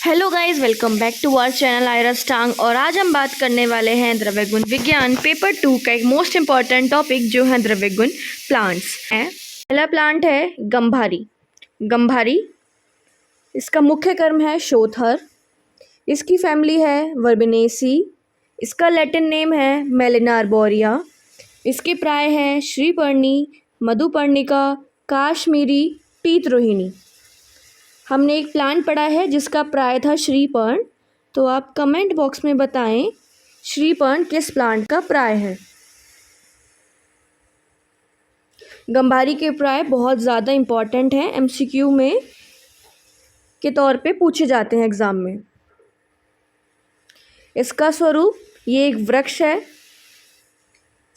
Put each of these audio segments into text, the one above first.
Hello guys, welcome back to our channel आयरस टांग। और आज हम बात करने वाले हैं द्रव्य गुण विज्ञान पेपर 2 का एक मोस्ट इम्पॉर्टेंट टॉपिक जो है द्रव्य गुण प्लांट्स है। पहला प्लांट है गंभारी। गंभारी इसका मुख्य कर्म है शोथर। इसकी फैमिली है वर्बेनेसी। इसका लैटिन नेम है मेलिना अर्बोरिया। इसके प्राय हैं श्रीपर्णी, मधुपर्णिका, काश्मीरी, पीतरोहिणी। हमने एक प्लांट पढ़ा है जिसका प्राय था श्रीपर्ण, तो आप कमेंट बॉक्स में बताएं श्रीपर्ण किस प्लांट का प्राय है। गंभारी के प्राय बहुत ज़्यादा इम्पॉर्टेंट हैं, एमसीक्यू में के तौर पे पूछे जाते हैं एग्ज़ाम में। इसका स्वरूप ये एक वृक्ष है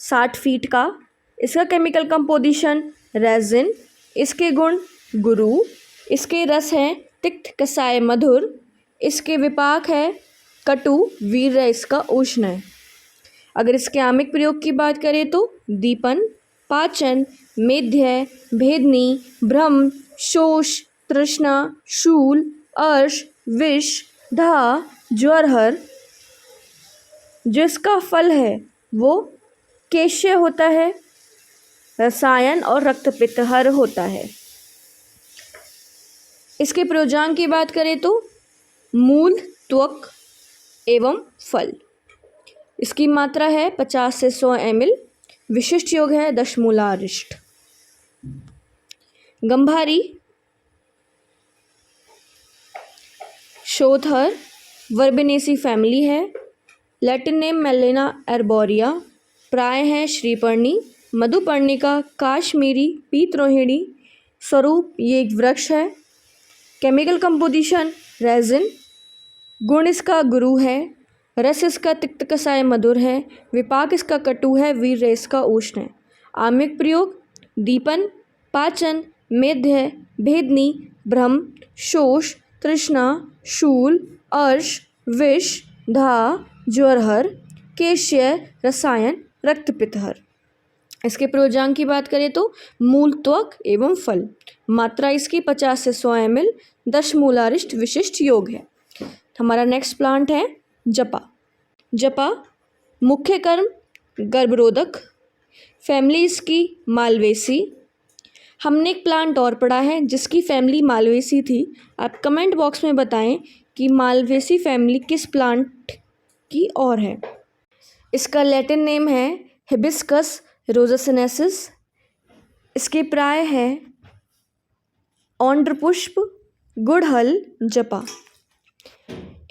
60 फीट का। इसका केमिकल कंपोजिशन रेजिन। इसके गुण गुरु। इसके रस हैं तिक्त, कसाय, मधुर। इसके विपाक है कटु, वीर्य इसका उष्ण है। अगर इसके आमिक प्रयोग की बात करें तो दीपन, पाचन, मेध्य, भेदनी, भ्रम, शोष, तृष्णा, शूल, अर्श, विष, धा, ज्वरहर। जो इसका फल है वो केश्य होता है, रसायन और रक्तपित्तहर होता है। इसके प्रयोजांग की बात करें तो मूल, त्वक एवं फल। इसकी मात्रा है 50 से 100 ml। विशिष्ट योग है दशमूलारिष्ट। गंभारी शोथर वर्बेनेसी फैमिली है। Latin name Gmelina arborea. प्राय है श्रीपर्णी, मधुपर्णिका, काश्मीरी, पीतरोहिणी। स्वरूप ये एक वृक्ष है। Chemical composition resin. गुण इसका गुरु है। रस इसका तिक्त, कसाय, मधुर है। विपाक इसका कटु है, वीर्य इसका उष्ण है। आमिक प्रयोग दीपन, पाचन, मेध्य, भेदनी, भ्रम, शोष, तृष्णा, शूल, अर्श, विष, धा, ज्वरहर, केश्य, रसायन, रक्तपित्तहर। इसके प्रयोजांग की बात करें तो मूल, त्वक एवं फल। मात्रा इसकी 50 से 100 ml। दशमूलारिष्ट विशिष्ट योग है। हमारा नेक्स्ट प्लांट है जपा। जपा मुख्य कर्म गर्भरोधक। फैमिली इसकी मालवेसी। हमने एक प्लांट और पढ़ा है जिसकी फैमिली मालवेसी थी। आप कमेंट बॉक्स में बताएं कि मालवेसी फैमिली किस प्लांट की और है। इसका लैटिन नेम है हिबिस्कस रोजेसिनेसिस। इसके प्राय है औंड्रपुष्प, गुड़हल, जपा।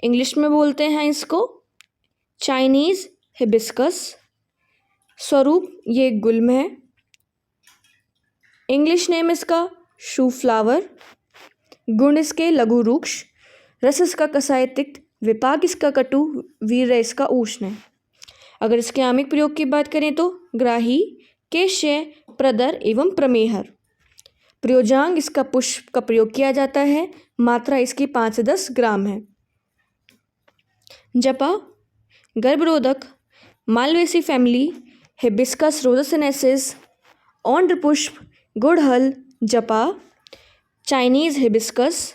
इंग्लिश में बोलते हैं इसको चाइनीज हिबिस्कस। स्वरूप ये गुल्म है। इंग्लिश नेम इसका शू फ्लावर। गुण इसके लघु रूक्ष। रस इसका कसाय, तिक्त। विपाक इसका कटु, वीर्य इसका उष्ण है। अगर इसके आमिक प्रयोग की बात करें तो ग्राही, केश्य, प्रदर एवं प्रमेहर। प्रयोजांग इसका पुष्प का प्रयोग किया जाता है। मात्रा इसकी 5 से 10 ग्राम है। जपा गर्भरोधक, मालवेसी फैमिली, हिबिस्कस रोजेसिनेसिस, औंड्रपुष्प, गुड़हल, जपा, चाइनीज हिबिस्कस।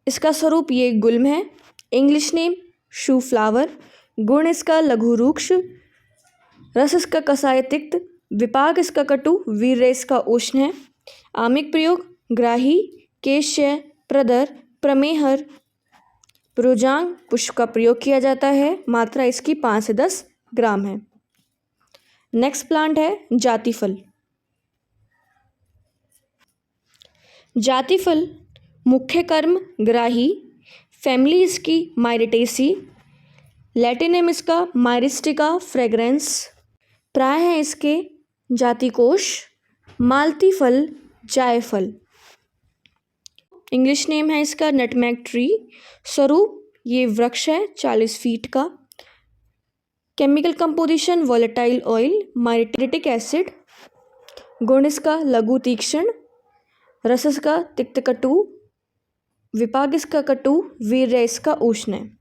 इसका स्वरूप ये गुल्म है। इंग्लिश नेम शू फ्लावर। गुण इसका लघु रूक्ष। रस इसका कसाय, तिक्त। विपाक इसका कटु, वीर्य इसका उष्ण है। आमिक प्रयोग ग्राही, केश्य, प्रदर, प्रमेहर। प्रयोजांग पुष्प का प्रयोग किया जाता है। मात्रा इसकी 5 से 10 ग्राम है। नेक्स्ट प्लांट है जातिफल। जातिफल मुख्य कर्म ग्राही। फैमिली इसकी माइरिटेसी। लैटिन नेम इसका माइरिस्टिका फ्रेग्रेंस। प्राय है इसके जातिकोश, मालती फल, जायफल। इंग्लिश नेम है इसका नटमैग ट्री। स्वरूप ये वृक्ष है 40 फीट का। Chemical composition volatile oil, myristic acid. गुण इसका लघु तीक्ष्ण। रस इसका तिक्त कटु। विपाक इसका कटु, वीर्य इसका उष्ण है।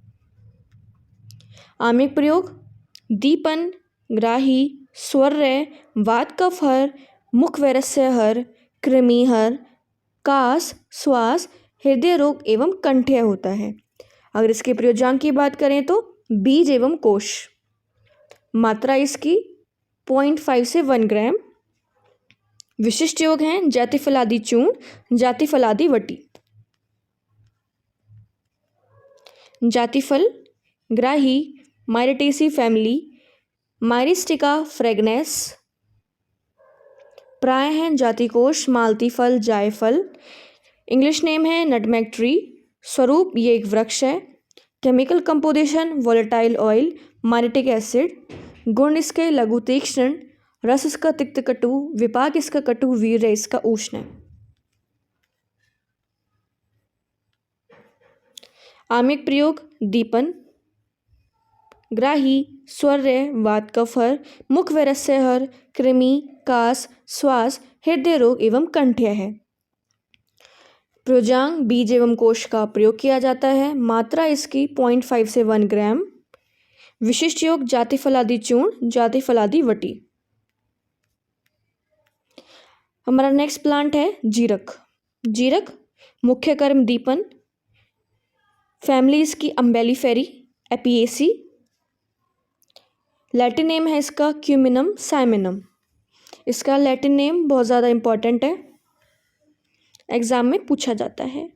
आमिक प्रयोग दीपन, ग्राही, स्वर्य, वात कफहर, मुख वैरस्यहर, कृमिहर, कास, श्वास, हृदय रोग एवं कंठय होता है। अगर इसके प्रयोजांक की बात करें तो बीज एवं कोश। मात्रा इसकी 0.5 से 1 ग्राम। विशिष्ट योग हैं जातिफलादि चूर्ण, जातिफलादि वटी। जातिफल ग्राही मायरिटेसी फैमिली, मायरिस्टिका फ्रेगनेस। प्राय हैं जातिकोष मालती फल, जायफल। इंग्लिश नेम है नटमेग ट्री। स्वरूप ये एक वृक्ष है। Chemical composition volatile oil, myristic acid. गुण इसके लघु तीक्ष्ण, रस इसका तिक्त कटु, विपाक इसका कटु, वीर्य इसका उष्ण है। आमिक प्रयोग दीपन ग्राही स्वर्य वात कफहर, मुख व रस्यहर, कृमि कास श्वास हृदय रोग एवं कंठ्य है। प्रयोजांग बीज एवं कोश का प्रयोग किया जाता है। मात्रा इसकी 0.5 से 1 ग्राम। विशिष्ट योग जातिफलादि चूर्ण, जातिफलादि वटी। हमारा नेक्स्ट प्लांट है जीरक। जीरक मुख्य कर्म दीपन। फैमिली इसकी अम्बेलिफेरी एपिएसी। लैटिन नेम है इसका क्यूमिनम साइमिनम। इसका लैटिन नेम बहुत ज़्यादा इम्पॉर्टेंट है, एग्जाम में पूछा जाता है।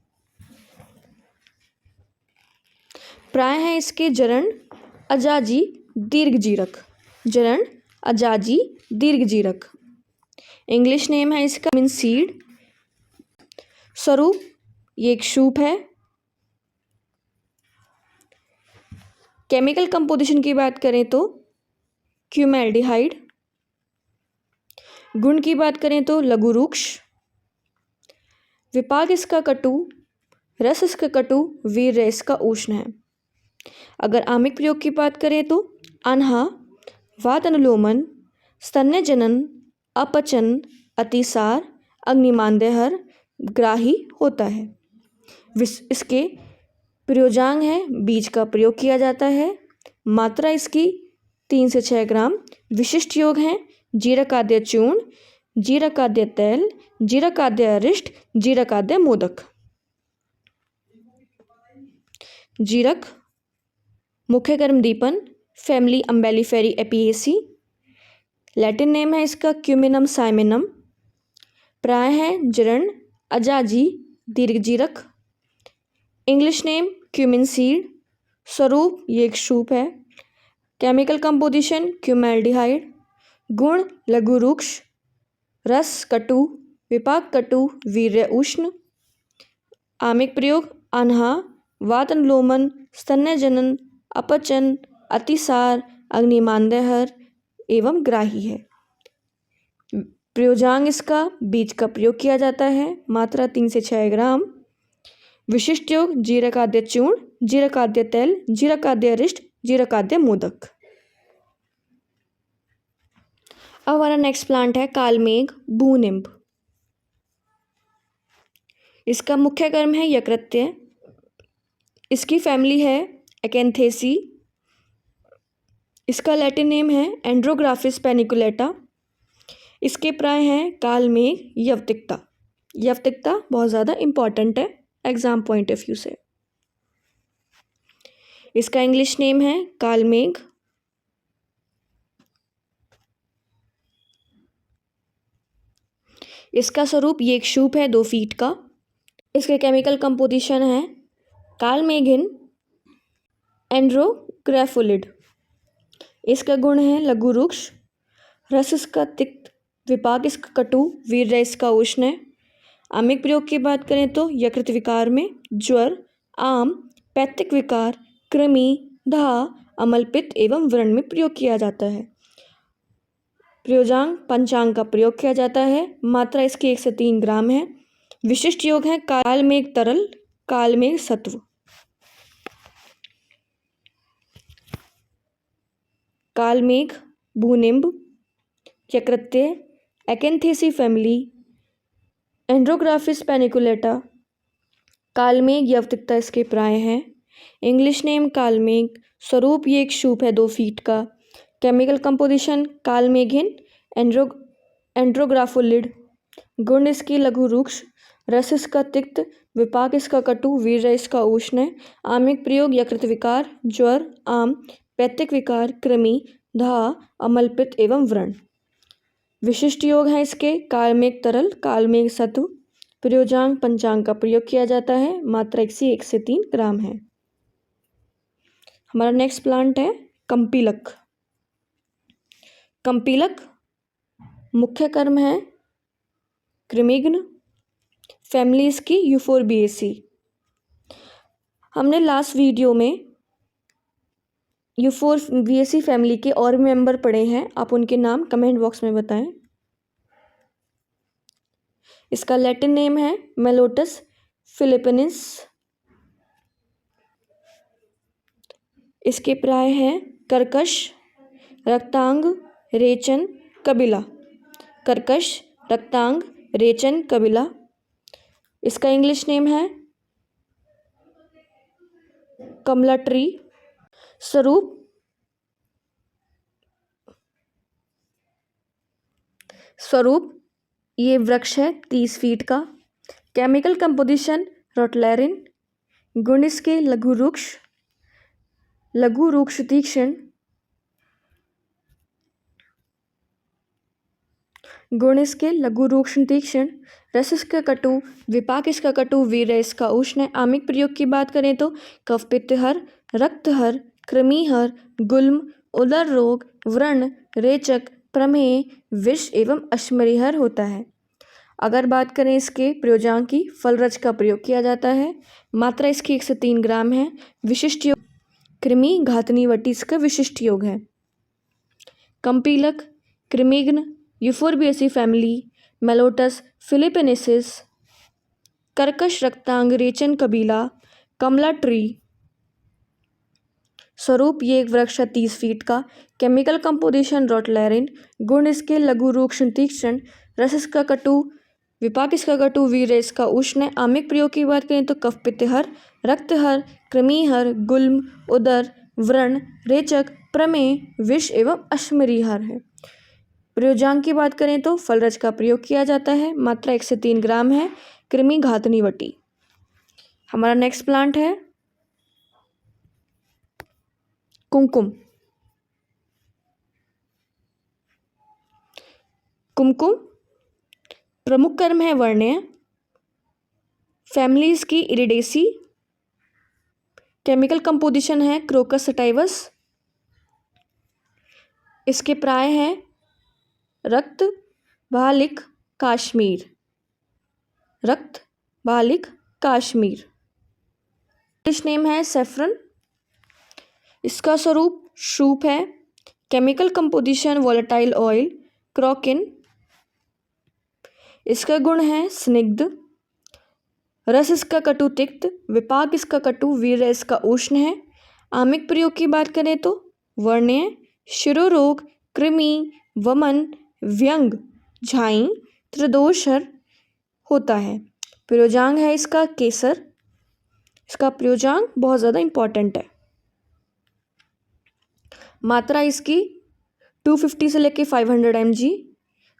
प्राय है इसके जरण अजाजी दीर्घजीरक। जरण अजाजी दीर्घजीरक। इंग्लिश नेम है इसका मिन सीड। स्वरूप ये एक शूप है। केमिकल कंपोजिशन की बात करें तो क्यूमेल्डिहाइड। गुण की बात करें तो लघु रूक्ष। विपाक इसका कटु, रस इसका कटु, वीर्य इसका उष्ण है। अगर आमिक प्रयोग की बात करें तो अनहा, वात अनुलोमन, स्तन्य जनन, अपचन, अतिसार, अग्निमांद्यहर, ग्राही होता है। इसके प्रयोजांग है बीज का प्रयोग किया जाता है। मात्रा इसकी 3 से 6 ग्राम। विशिष्ट योग हैं जीरकाद्य चूर्ण, जीरकाद्य तैल, जीरकाद्य अरिष्ट, जीरकाद्य मोदक। जीरक मुख्य कर्म दीपन। Family Umbelliferae Apiaceae. Latin name है इसका क्यूमिनम साइमिनम। प्राय है जरण अजाजी दीर्घजीरक। English name cumin seed. स्वरूप ये एक शूप है। Chemical composition cuminaldehyde. गुण लघु रूक्ष, रस कटु, विपाक कटु, वीर्य उष्ण। आमिक प्रयोग अनहा, वात अनुलोमन, स्तन्य जनन, अपचन, अतिसार, अग्निमांद्यहर एवं ग्राही है। प्रयोजांग इसका बीज का प्रयोग किया जाता है। मात्रा 3 से 6 ग्राम। विशिष्ट योग जीरकाद्य चूर्ण, जीरकाद्य तैल, जीरकाद्य अरिष्ट, जीरकाद्य मोदक। अब हमारा नेक्स्ट प्लांट है कालमेघ भूनिम्ब। इसका मुख्य कर्म है यकृत्य। इसकी फैमिली है एकेंथेसी। इसका लैटिन नेम है एंड्रोग्राफिस पेनिकुलेटा। इसके प्राय हैं कालमेघ यवतिकता। यवतिकता बहुत ज़्यादा इम्पॉर्टेंट है एग्जाम पॉइंट ऑफ व्यू से। इसका इंग्लिश नेम है कालमेघ। इसका स्वरूप ये एक शूप है 2 फीट का। इसके केमिकल कंपोजिशन है कालमेघिन एंड्रोग्राफोलिड। इसका गुण है लघु रूक्ष, रस इसका तिक्त, विपाक इसका कटु, वीर्य इसका उष्ण है। आमिक प्रयोग की बात करें तो यकृत विकार में ज्वर, आम, पैत्तिक विकार, कृमि, दाह, अमलपित्त एवं व्रण में प्रयोग किया जाता है। प्रयोजांग पंचांग का प्रयोग किया जाता है। मात्रा इसकी 1 से 3 ग्राम है। विशिष्ट योग है कालमेघ तरल, कालमेघ सत्व। कालमेघ भूनिम्ब यकृत्य एकेंथेसी फैमिली एंड्रोग्राफिस पेनिकुलेटा। कालमेघ यवतिकता इसके प्राय हैं। English name kalmegh. स्वरूप ये एक शूप है 2 फीट का। Chemical composition kalmeghin andrographolide. गुण इसकी लघु रूक्ष, रस इसका तिक्त, विपाक इसका कटु, वीर्य इसका उष्ण है। आमिक प्रयोग यकृत विकार, ज्वर, आम, पैत्तिक विकार, कृमि, दाह, अमलपित्त एवं व्रण। विशिष्ट योग है इसके कालमेघ तरल, कालमेघ सत्व। प्रयोजांग पंचांग का प्रयोग किया जाता है। मात्रा 1 से 3 ग्राम है। हमारा नेक्स्ट प्लांट है कंपीलक। कंपीलक मुख्य कर्म है कृमिघ्न, फैमिली इसकी यूफोरबिएसी। हमने लास्ट वीडियो में यूफोरबिएसी फैमिली के और मेंबर पढ़े हैं, आप उनके नाम कमेंट बॉक्स में बताएं। इसका लैटिन नेम है मेलोटस फिलिपिनिस। इसके प्राय हैं कर्कश, रक्तांग, रेचन, कबिला। कर्कश, रक्तांग, रेचन, कबिला। इसका इंग्लिश नेम है कमला ट्री। स्वरूप ये वृक्ष है 30 फीट का। Chemical composition rottlerin. गुण इसके लघु रूक्ष तीक्ष्ण। गुण इसके लघु रूक्ष तीक्ष्ण। रस इसका कटु, विपाक इसका कटु, वीर्य इसका उष्ण है। आमिक प्रयोग की बात करें तो कफ पित्तहर, रक्तहर, कृमिहर, गुल्म, उदर रोग, व्रण, रेचक, प्रमेह, विष एवं अश्मरीहर होता है। अगर बात करें इसके प्रयोजांग की, फलरज का प्रयोग किया जाता है। मात्रा इसकी 1 से 3 ग्राम है। विशिष्ट योग कृमि घातनी वटी इसका विशिष्ट योग है। कंपीलक कृमिघ्न, यूफोरबिएसी फैमिली, मेलोटस फिलिपिनेसिस, कर्कश, रक्तांग, रेचन, कबीला, कमला ट्री। स्वरूप ये एक वृक्ष है 30 फीट का। Chemical composition rottlerin. गुण इसके लघु रूक्ष तीक्ष्ण। रस इसका कटु, विपाक इसका कटु, वीर्य इसका उष्ण है। आमिक प्रयोग की बात करें तो कफ पित्तहर, रक्तहर, कृमिहर, गुल्म, उदर, व्रण, रेचक, प्रमेह, विष एवं अश्मरीहर है। प्रयोजांग की बात करें तो फलरज का प्रयोग किया जाता है। मात्रा 1 से 3 ग्राम है। कृमि घातनी वटी। हमारा नेक्स्ट प्लांट है कुमकुम। कुमकुम प्रमुख कर्म है वर्ण्य, फैमिली इसकी इरिडेसी। केमिकल कंपोजिशन है क्रोकस सटाइवस। इसके प्राय हैं रक्त, बालिक, काश्मीर। रक्त, बालिक, काश्मीर। इंग्लिश नेम है सेफ्रन। इसका स्वरूप शूप है। Chemical composition volatile oil, crocin. इसका गुण है स्निग्ध। रस इसका कटु तिक्त, विपाक इसका कटु, वीर्य इसका उष्ण है। आमिक प्रयोग की बात करें तो वर्ण्य, शिरोरोग, कृमि, वमन, व्यंग, झाई, त्रिदोषहर होता है। प्रयोजांग है इसका केसर। इसका प्रयोजांग बहुत ज़्यादा इम्पॉर्टेंट है। मात्रा इसकी 250 से लेके 500 mg।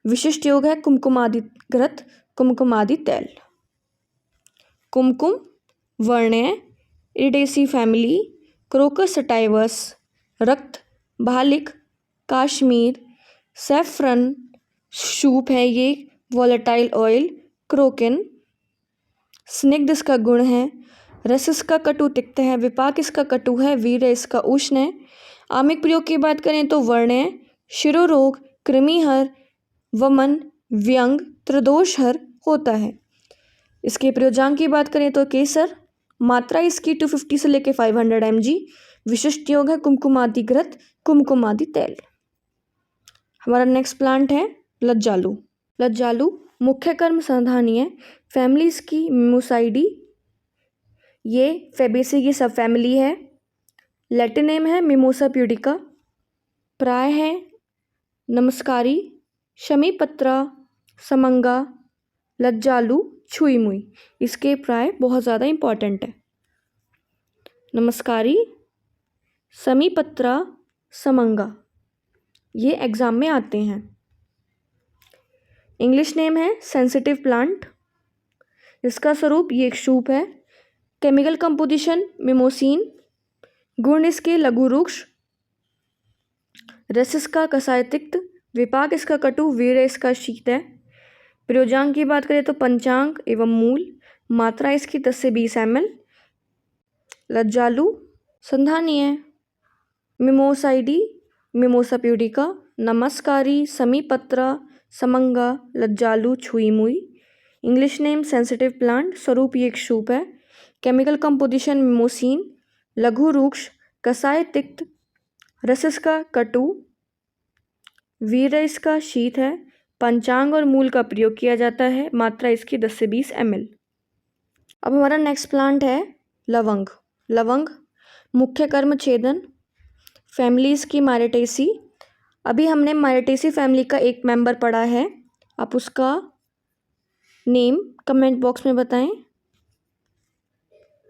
विशिष्ट योग है कुमकुमादि घृत, कुमकुमादि तेल। कुमकुम वर्ण्य, इरिडेसी फैमिली, क्रोकस सटाइवस, रक्त, बालिक, काश्मीर, सेफ्रन, शूप है ये, वोलेटाइल ऑयल, क्रोकिन। स्निग्ध इसका गुण है। रस इसका कटु तिक्त है, विपाक इसका कटु है, वीर्य इसका उष्ण है। आमिक प्रयोग की बात करें तो वर्ण्य, शिरोरोग, कृमिहर, वमन, व्यंग, त्रिदोषहर होता है। इसके प्रयोजांग की बात करें तो केसर। मात्रा इसकी 250 से लेके 500 mg। विशिष्ट योग है कुमकुमादि घृत, कुमकुमादि तेल। हमारा नेक्स्ट प्लांट है लज्जालू। लज्जालू मुख्य कर्म संधानीय, फैमिली इसकी मिमोसाइडी। ये फेबेसी की सब फैमिली है। लैटिन नेम है मिमोसा प्यूडिका। प्राय है नमस्कारी, शमीपत्रा, समंगा, लज्जालू, छुई मुई। इसके प्राय बहुत ज़्यादा इम्पॉर्टेंट है। नमस्कारी, समीपत्रा, समंगा ये एग्ज़ाम में आते हैं। इंग्लिश नेम है सेंसिटिव प्लांट। इसका स्वरूप ये एक सूप है। केमिकल कंपोजिशन मिमोसिन, गुण इसके लघु रुक्ष, रस इसका कसाय तिक्त, विपाक इसका कटु, वीर्य इसका शीत है। प्रयोजांक की बात करें तो पंचांग एवं मूल, मात्रा इसकी 10 से 20 ml। लज्जालु संधानीय, मिमोसाइडी, मिमोसा प्यूडिका, नमस्कारी, समीपत्रा, समंगा, लज्जालु, छुई मुई। इंग्लिश नेम सेंसिटिव प्लांट, स्वरूप ये एक सूप है। केमिकल कंपोजिशन मिमोसिन, लघु रुक्ष, कसाय तिक्त, रस इसका कटु, वीर्य इसका शीत है। पंचांग और मूल का प्रयोग किया जाता है। मात्रा इसकी 10 से 20 ml। अब हमारा नेक्स्ट प्लांट है लवंग। लवंग मुख्य कर्म छेदन, फैमिली इसकी मायरेटेसी। अभी हमने मायरेटेसी फैमिली का एक मेंबर पढ़ा है, आप उसका नेम कमेंट बॉक्स में बताएं।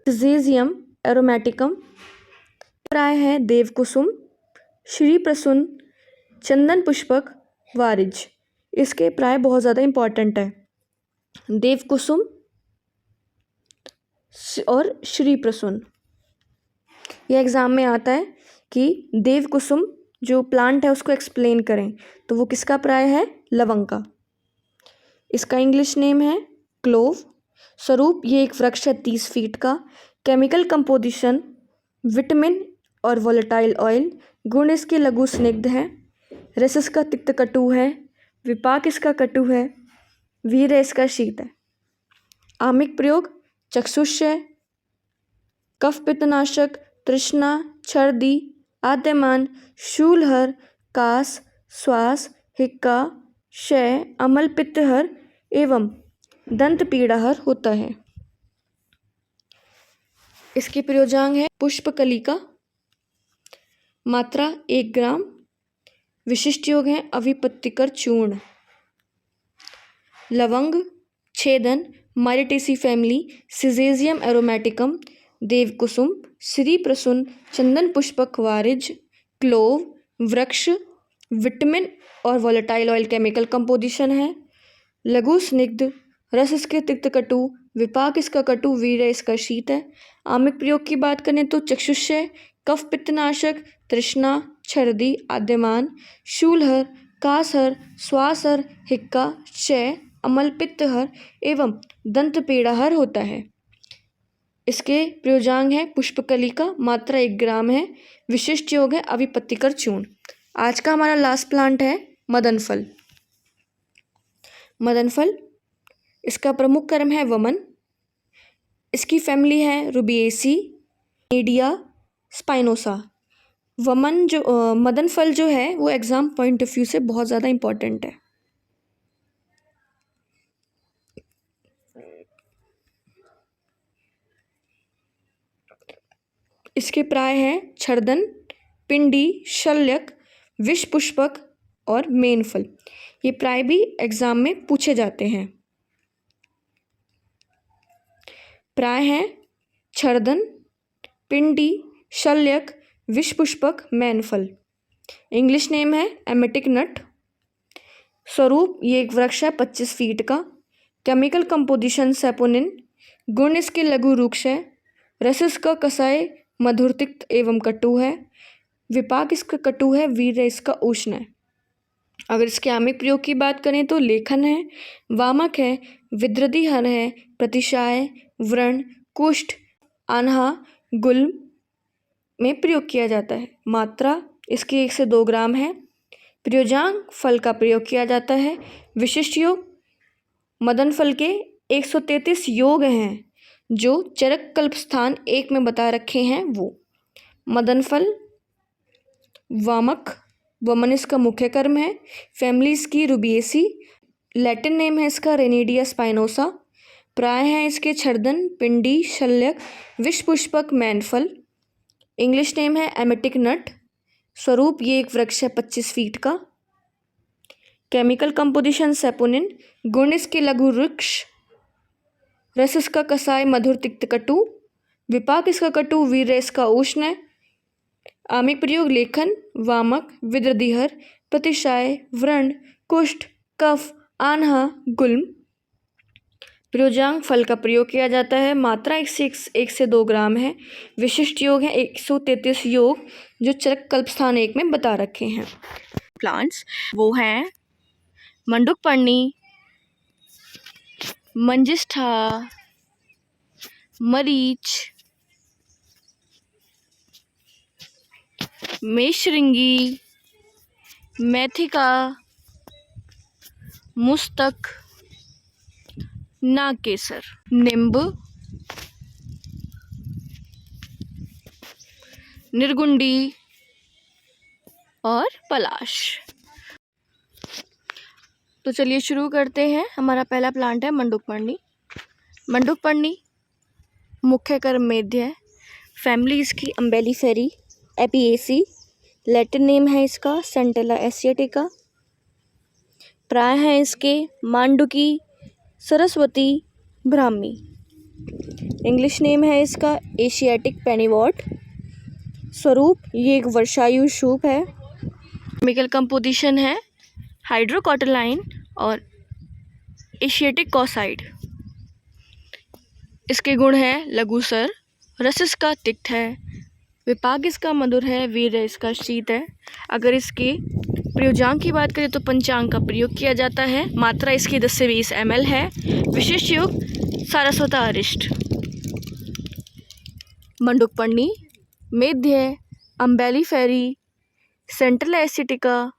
सिजेजियम एरोमेटिकम, प्राय है देवकुसुम, श्री प्रसून, चंदन पुष्पक, वारिज। इसके प्राय बहुत ज़्यादा इम्पॉर्टेंट है, देवकुसुम और श्री प्रसून। यह एग्ज़ाम में आता है कि देवकुसुम जो प्लांट है उसको एक्सप्लेन करें, तो वो किसका प्राय है? लवंग का। इसका इंग्लिश नेम है क्लोव। स्वरूप ये एक वृक्ष है 30 फीट का। केमिकल कंपोजिशन विटामिन और वोलेटाइल ऑयल। गुण इसके लघु स्निग्ध है। रस इसका तिक्त कटु है। विपाक इसका कटु है। वीर्य इसका शीत है। आमिक प्रयोग चक्षुष्य, कफ पित्तनाशक, तृष्णा, छर्दी, आद्यमान, शूलहर, कास, श्वास, हिक्का, क्षय, अमल पित्तहर एवं दंत पीड़ाहर होता है। इसकी प्रयोजांग है पुष्पकलिका, मात्रा 1 ग्राम। विशिष्ट योग है अविपत्तिकर चूर्ण। लवंग छेदन मायरेटेसी फैमिली, सिजेजियम एरोमेटिकम, देवकुसुम, श्री प्रसून, चंदन पुष्पक, वारिज, क्लोव, वृक्ष, विटामिन और वोलेटाइल ऑयल केमिकल कंपोजिशन है। लघु स्निग्ध, रस इसके तिक्त कटु, विपाक इसका कटु, वीर्य इसका शीत है। आमिक प्रयोग की बात करें तो चक्षुष्य, कफ पित्तनाशक, तृष्णा, छर्दी, आद्यमान, शूलहर, कासहर, श्वासहर, हिक्का, क्षय, अमल पित्तहर एवं दंत पीड़ाहर होता है। इसके प्रयोजांग है पुष्पकलिका, मात्रा 1 ग्राम है। विशिष्ट योग है अविपत्तिकर चूर्ण। आज का हमारा लास्ट प्लांट है मदनफल। मदनफल इसका प्रमुख कर्म है वमन। इसकी फैमिली है रुबिएसी, मीडिया, स्पाइनोसा। वमन जो मदनफल जो है वो एग्जाम पॉइंट ऑफ व्यू से बहुत ज़्यादा इम्पॉर्टेंट है। इसके प्राय है छर्दन, पिंडी, शल्यक, विष पुष्पक और मेनफल। ये प्राय भी एग्जाम में पूछे जाते हैं। प्राय है छर्दन, पिंडी, शल्यक, विष पुष्पक, मेनफल। इंग्लिश नेम है एमेटिक नट। स्वरूप ये एक वृक्ष है 25 फीट का। Chemical composition saponin. गुण इसके लघु रुक्ष है। रस इसका कसाय मधुर तिक्त एवं कटु है। विपाक इसका कटु है। वीर्य इसका उष्ण है। अगर इसके आमिक प्रयोग की बात करें तो लेखन है, वामक है, विद्रदिहर है, प्रतिशाय, व्रण, कुष्ठ, आन्हा, गुल्म में प्रयोग किया जाता है। मात्रा इसकी 1 से 2 ग्राम है। प्रयोजांग फल का प्रयोग किया जाता है। विशिष्ट योग मदन फल के 133 योग हैं जो चरक कल्प स्थान 1 में बता रखे हैं। वो मदन फल वामक, वमन इसका मुख्य कर्म है। फैमिली इसकी रुबिएसी। लैटिन नेम है इसका रेनिडिया स्पाइनोसा। प्राय है इसके छर्दन, पिंडी, शल्यक, विष पुष्पक, मैनफल। इंग्लिश नेम है एमेटिक नट। स्वरूप ये एक वृक्ष है 25 फीट का। Chemical composition saponin. गुण इसके लघु वृक्ष। रस इसका कसाय मधुर तिक्त कटु। विपाक इसका कटु, वीर्य इसका उष्ण है। आमिक प्रयोग लेखन, वामक, विद्रदिहर, प्रतिशाय, व्रण, कुष्ठ, कफ, आन्हा, गुल्म। प्रयोजांग फल का प्रयोग किया जाता है। मात्रा 1 से 2 ग्राम है। विशिष्ट योग है 133 योग जो चरक कल्पस्थान 1 में बता रखे हैं। प्लांट्स वो हैं मंडूकपर्णी, मंजिष्ठा, मरीच, मेषशृंगी, मैथिका, मुस्तक, नागकेसर, नींब, निर्गुंडी और पलाश। तो चलिए शुरू करते हैं। हमारा पहला प्लांट है मंडूकपर्णी। मंडूकपर्णी मुख्य कर्म मेध्य है। फैमिली इसकी अम्बेलिफेरी एपिएसी। लैटिन नेम है इसका सेंटेला एशियाटिका। प्राय हैं इसके मांडुकी, सरस्वती, ब्राह्मी। इंग्लिश नेम है इसका एशियाटिक पेनीवॉट। स्वरूप ये एक वर्षायु शुभ है। केमिकल कंपोजिशन है हाइड्रोकोटिलाइन और एशियाटिक कॉसाइड। इसके गुण है लघुसर, रस इसका तिक्त है, विपाक इसका मधुर है, वीर्य इसका शीत है। अगर इसके प्रयोजांग की बात करें तो पंचांग का प्रयोग किया जाता है। मात्रा इसकी 10 से 20 ml है। विशिष्ट योग सारस्वत अरिष्ट। मंडूकपर्णी मेध्य, अम्बेलिफेरी, सेंट्रल एसिटिका।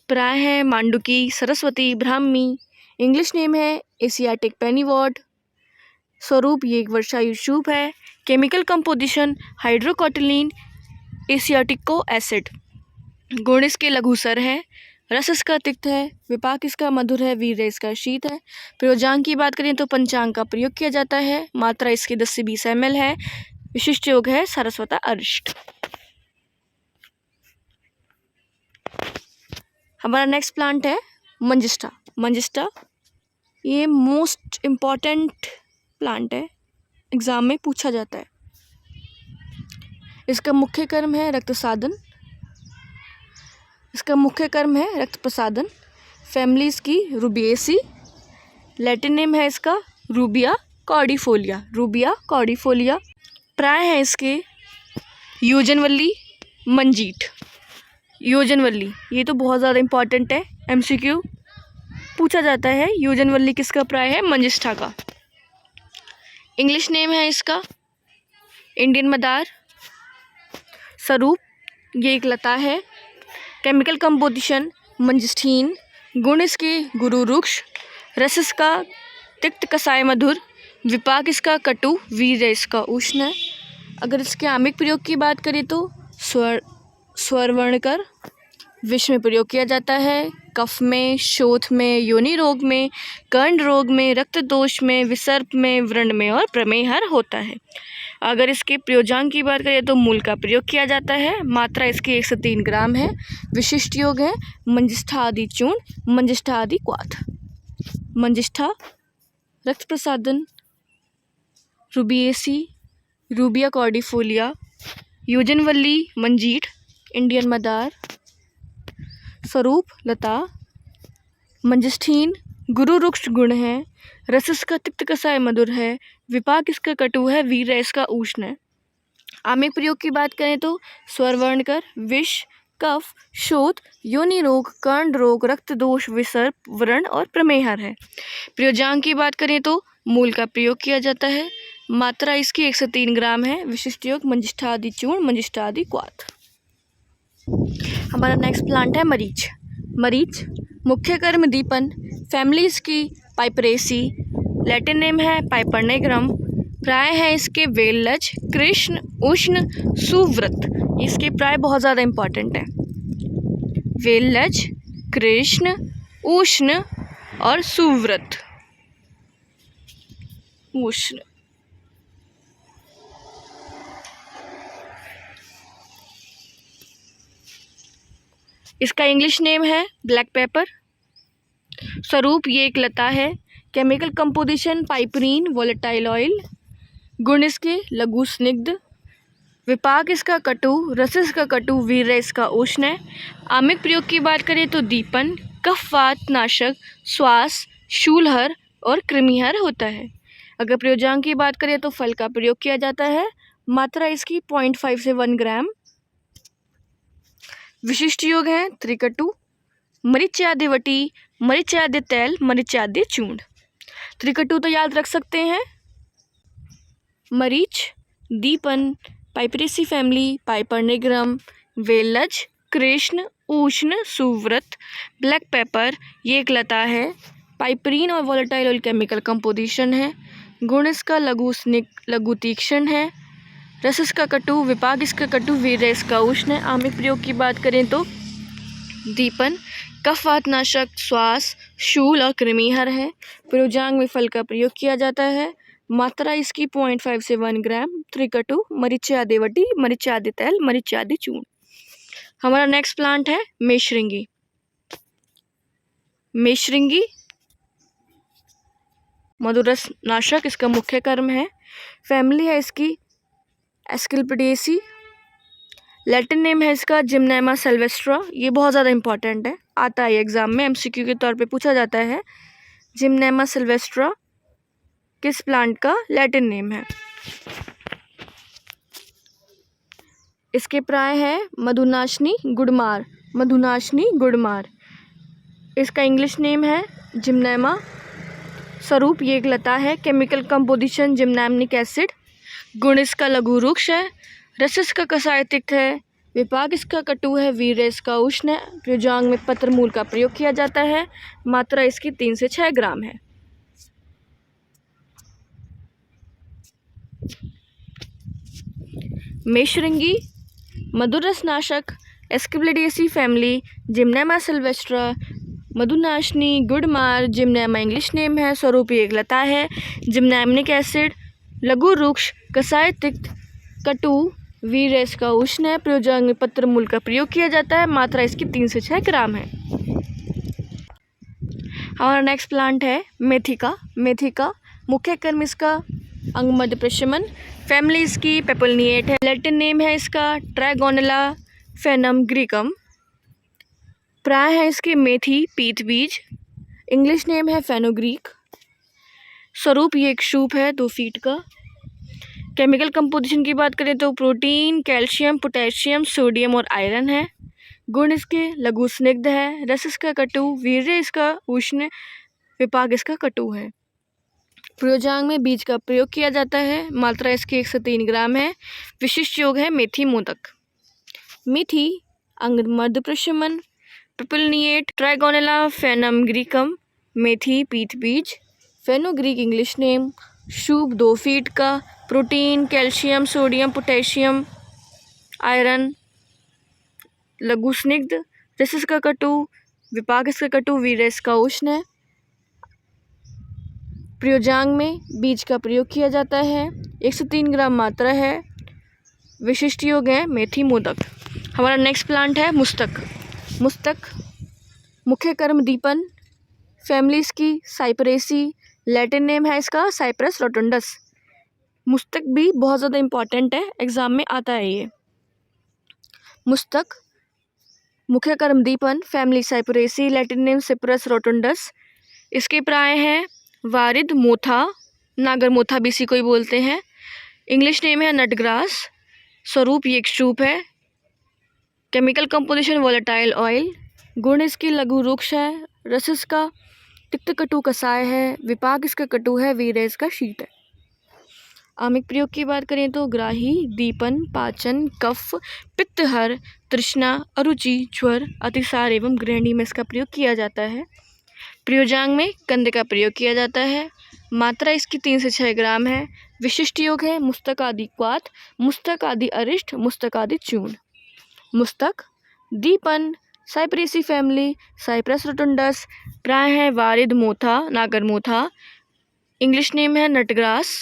प्राय है मांडुकी, सरस्वती, ब्राह्मी। इंग्लिश नेम है एशियाटिक पेनीवॉट। स्वरूप ये एक वर्षायु शुभ है। Chemical composition hydrocotyline, asiatic acid. गुण इसके लघुसर है, रस इसका तिक्त है, विपाक इसका मधुर है, वीर्य इसका शीत है। प्रयोजांग की बात करें तो पंचांग का प्रयोग किया जाता है। मात्रा इसकी 10 से 20 ml है। विशिष्ट योग है सारस्वत अरिष्ट। हमारा नेक्स्ट प्लांट है मंजिष्ठा। मंजिष्ठा ये मोस्ट इम्पॉर्टेंट प्लांट है, एग्जाम में पूछा जाता है। इसका मुख्य कर्म है रक्त साधन। रक्त प्रसादन। फैमिली इसकी रूबिएसी। लैटिन नेम है इसका रूबिया कॉर्डिफोलिया। प्राय है इसके योजनवल्ली, मंजीठ। योजनवल्ली ये तो बहुत ज़्यादा इम्पॉर्टेंट है, MCQ पूछा जाता है। योजनवल्ली किसका प्राय है? मंजिष्ठा का। इंग्लिश नेम है इसका इंडियन मदार। स्वरूप ये एक लता है। Chemical composition manjisthin. गुण इसके गुरु रुक्ष, रस इसका तिक्त कसाय मधुर, विपाक इसका कटु, वीर्य इसका उष्ण है। अगर इसके आमिक प्रयोग की बात करें तो स्वरवर्णकर विष में प्रयोग किया जाता है। कफ में, शोथ में, योनि रोग में, कर्ण रोग में, रक्त दोष में, विसर्प में, व्रण में और प्रमेहर होता है। अगर इसके प्रयोजांग की बात करें तो मूल का प्रयोग किया जाता है। मात्रा इसकी 1 से 3 ग्राम है। विशिष्ट योग है मंजिष्ठा आदि चूर्ण, मंजिष्ठा आदि क्वाथ। मंजिष्ठा रक्त प्रसादन, रूबिएसी, रूबिया कॉर्डिफोलिया, योजनवल्ली, मंजीठ, इंडियन मदार। स्वरूप लता। मंजिस्थीन गुरु रुक्ष गुण है। रस इसका तिक्त कसाय मधुर है, विपाक इसका कटु है, वीर्य इसका उष्ण है। आमिक प्रयोग की बात करें तो स्वरवर्णकर विष, कफ, शोथ, योनि रोग, कर्ण रोग, रक्त दोष, विसर्प, व्रण और प्रमेहर है। प्रयोजांग की बात करें तो मूल का प्रयोग किया जाता है। मात्रा इसकी 1 से 3 ग्राम है। विशिष्ट योग मंजिष्ठा आदि चूर्ण, मंजिष्ठा आदि क्वाथ। हमारा नेक्स्ट प्लांट है मरीच। मरीच मुख्य कर्म दीपन। फैमिली इसकी पाइपरेसी। लैटिन नेम है पाइपरनेग्रम। प्राय है इसके वेलज, कृष्ण, उष्ण, सुव्रत। इसके प्राय बहुत ज़्यादा इम्पॉर्टेंट है। वेलज, कृष्ण, उष्ण और सुव्रत। उष्ण इसका इंग्लिश नेम है ब्लैक पेपर। स्वरूप ये एक लता है। Chemical composition piperine, volatile oil. गुण इसके लघु स्निग्ध, विपाक इसका कटु, रस इसका कटु, वीर्य इसका उष्ण है। आमिक प्रयोग की बात करें तो दीपन, कफवात नाशक, श्वास, शूलहर और कृमिहर होता है। अगर प्रयोजांग की बात करें तो फल का प्रयोग किया जाता है, मात्रा इसकी 0.5 से 1 ग्राम। विशिष्ट योग है त्रिकटु, मरीच्यादिवटी, मरीच्यादि तैल, मरीच्यादि चूर्ण। त्रिकटु तो याद रख सकते हैं, मरीच, दीपन, पाइपरेसी फैमिली, पाइपरनेग्रम, वेलज, कृष्ण, उष्ण, सुव्रत, ब्लैक पेपर, ये एक लता है। पाइपरीन और वोलेटाइल ऑयल केमिकल कंपोजिशन है। गुण इसका लघु स्निग्ध, लघु तीक्ष्ण है। रस इसका कटु, विपाक इसका कटु, वीर्य इसका उष्ण है। आमिक प्रयोग की बात करें तो दीपन कफवातनाशक, श्वास, शूल और कृमिहर है। प्रयोजांग में फल का प्रयोग किया जाता है, मात्रा इसकी 0.5 से 1 ग्राम। त्रिकटु, मरीच्यादिवटी, मरीच्यादि तैल, मरीच्यादि चूर्ण। हमारा नेक्स्ट प्लांट है मेषरिंगी। मेषरिंगी मधुरस नाशक इसका मुख्य कर्म है। फैमिली है इसकी एस्किलपिडेसी। लैटिन नेम है इसका जिम्नेमा सिल्वेस्ट्रा। ये बहुत ज़्यादा इंपॉर्टेंट है, आता है एग्जाम में, एमसीक्यू के तौर पे पूछा जाता है। जिम्नेमा सिल्वेस्ट्रा किस प्लांट का लैटिन नेम है? इसके प्राय है मधुनाशनी गुड़मार। मधुनाशनी गुड़मार इसका इंग्लिश नेम है जिम्नेमा। स्वरूप ये एक लता है। Chemical composition gymnemic acid. गुण इसका लघु रुक्ष है। रस इसका कसाय तिक्त है। विपाक इसका कटु है। वीर्य इसका उष्ण है। प्रयोजांग में पत्र मूल का प्रयोग किया जाता है, मात्रा इसकी 3 से 6 ग्राम है। मेषरिंगी मधुरस नाशक, एस्किलपिडेसी फैमिली, जिम्नेमा सिल्वेस्ट्रा, मधुनाशनी गुड़मार, जिम्नेमा इंग्लिश नेम है। स्वरूप एक लता है। जिम्नैमिक एसिड, लघु रुक्ष, कसाय तिक्त, कटु, वीर्य इसका उष्ण है। प्रयोजांग में पत्र मूल का प्रयोग किया जाता है, मात्रा इसकी 3 से 6 ग्राम है। हमारा नेक्स्ट प्लांट है मेथिका। मेथिका मुख्य कर्म इसका अंग मध्य प्रशमन। फैमिली इसकी पेपलनिएट है। लैटिन नेम है इसका ट्राइगोनेला फेनम ग्रीकम। प्राय है इसके मेथी, पीत बीज। इंग्लिश नेम है फेनोग्रीक। स्वरूप ये एक शूप है 2 फीट का। केमिकल कंपोजिशन की बात करें तो प्रोटीन, कैल्शियम, पोटेशियम, सोडियम और आयरन है। गुण इसके लघु स्निग्ध है। रस इसका कटु, वीर्य इसका उष्ण, विपाक इसका कटु है। प्रयोजांग में बीज का प्रयोग किया जाता है, मात्रा इसकी 1 से 3 ग्राम है। विशिष्ट योग है मेथी मोदक। मेथी अंग मध्य प्रशमन, पिपलनिएट, ट्राइगोनेला फेनम ग्रीकम, मेथी पीत बीज। Fenugreek English name, shrub 2 feet का। Protein, calcium, sodium, potassium, iron, लघु स्निग्ध। रस इसका कटु, विपाक इसका कटु, वीर्य इसका उष्ण है। प्रयोजांग में बीज का प्रयोग किया जाता है, 1 से 3 ग्राम मात्रा है। विशिष्ट योग है मेथी मोदक। हमारा नेक्स्ट प्लांट है मुस्तक। मुस्तक मुख्य कर्म दीपन। फैमिली इसकी साइपरेसी। लैटिन नेम है इसका साइप्रस रोटुंडस। मुस्तक भी बहुत ज़्यादा इंपॉर्टेंट है, एग्जाम में आता है ये। मुस्तक मुख्य कर्म दीपन। Family Cyperaceae. Latin name Cyperus rotundus. इसके प्राय है वारिद मोथा, नागर मोथा भी इसी को ही बोलते हैं। इंग्लिश नेम है नटग्रास। स्वरूप ये एक शूप है। Chemical composition volatile oil. गुण इसकी लघु रुक्ष है। रस इसका तिक्त कटु कसाय है। विपाक इसका कटु है। वीर्य इसका शीत है। आमिक प्रयोग की बात करें तो ग्राही, दीपन, पाचन, कफ, पित्तहर, तृष्णा, अरुचि, ज्वर, अतिसार एवं गृहिणी में इसका प्रयोग किया जाता है। प्रयोजांग में कंद का प्रयोग किया जाता है, मात्रा इसकी 3 से 6 ग्राम है। विशिष्ट योग है मुस्तक आदि क्वाथ, मुस्तक आदि अरिष्ट, मुस्तक आदि चूर्ण। मुस्तक दीपन, साइप्रेसी फैमिली, साइप्रस रोटुंडस। प्राय है वारिद मोथा, नागर मोथा। इंग्लिश नेम है नटग्रास।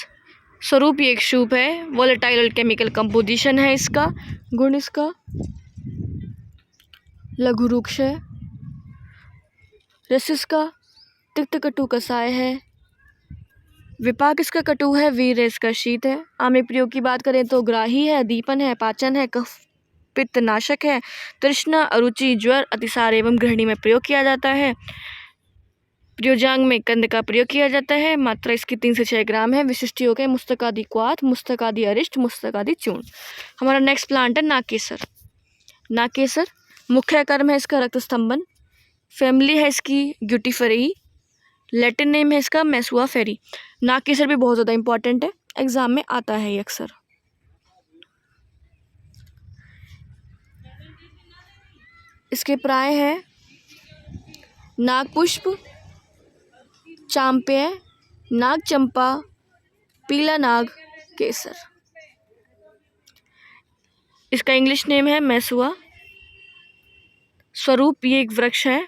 स्वरूप ये एक शूप है। वोलेटाइल और केमिकल कंपोजिशन है इसका। गुण इसका लघु रुक्ष है। रस इसका तिक्त कटु कसाय है। विपाक इसका कटु है। वीर्य इसका शीत है। आमिक प्रयोग की बात करें तो ग्राही है, दीपन है, पाचन है, कफ पित्त नाशक है, तृष्णा, अरुचि, ज्वर, अतिसार एवं गृहिणी में प्रयोग किया जाता है। प्रयोजांग में कंद का प्रयोग किया जाता है। मात्रा इसकी 3 से 6 ग्राम है। विशिष्ट योग है मुस्तकादि क्वाथ, मुस्तकादि अरिष्ट, मुस्तकादि चूर्ण। हमारा नेक्स्ट प्लांट है नागकेसर। नागकेसर मुख्य कर्म है इसका रक्त स्तंभन। फैमिली है इसकी ग्यूटीफेरेई। लैटिन नेम है इसका मैसुआ फेरी। नागकेसर भी बहुत ज़्यादा इंपॉर्टेंट है, एग्जाम में आता है ये अक्सर। इसके प्राय है नागपुष्प, चांपेय, नाग चंपा, पीला नाग केसर। इसका इंग्लिश नेम है मैसुआ। स्वरूप ये एक वृक्ष है।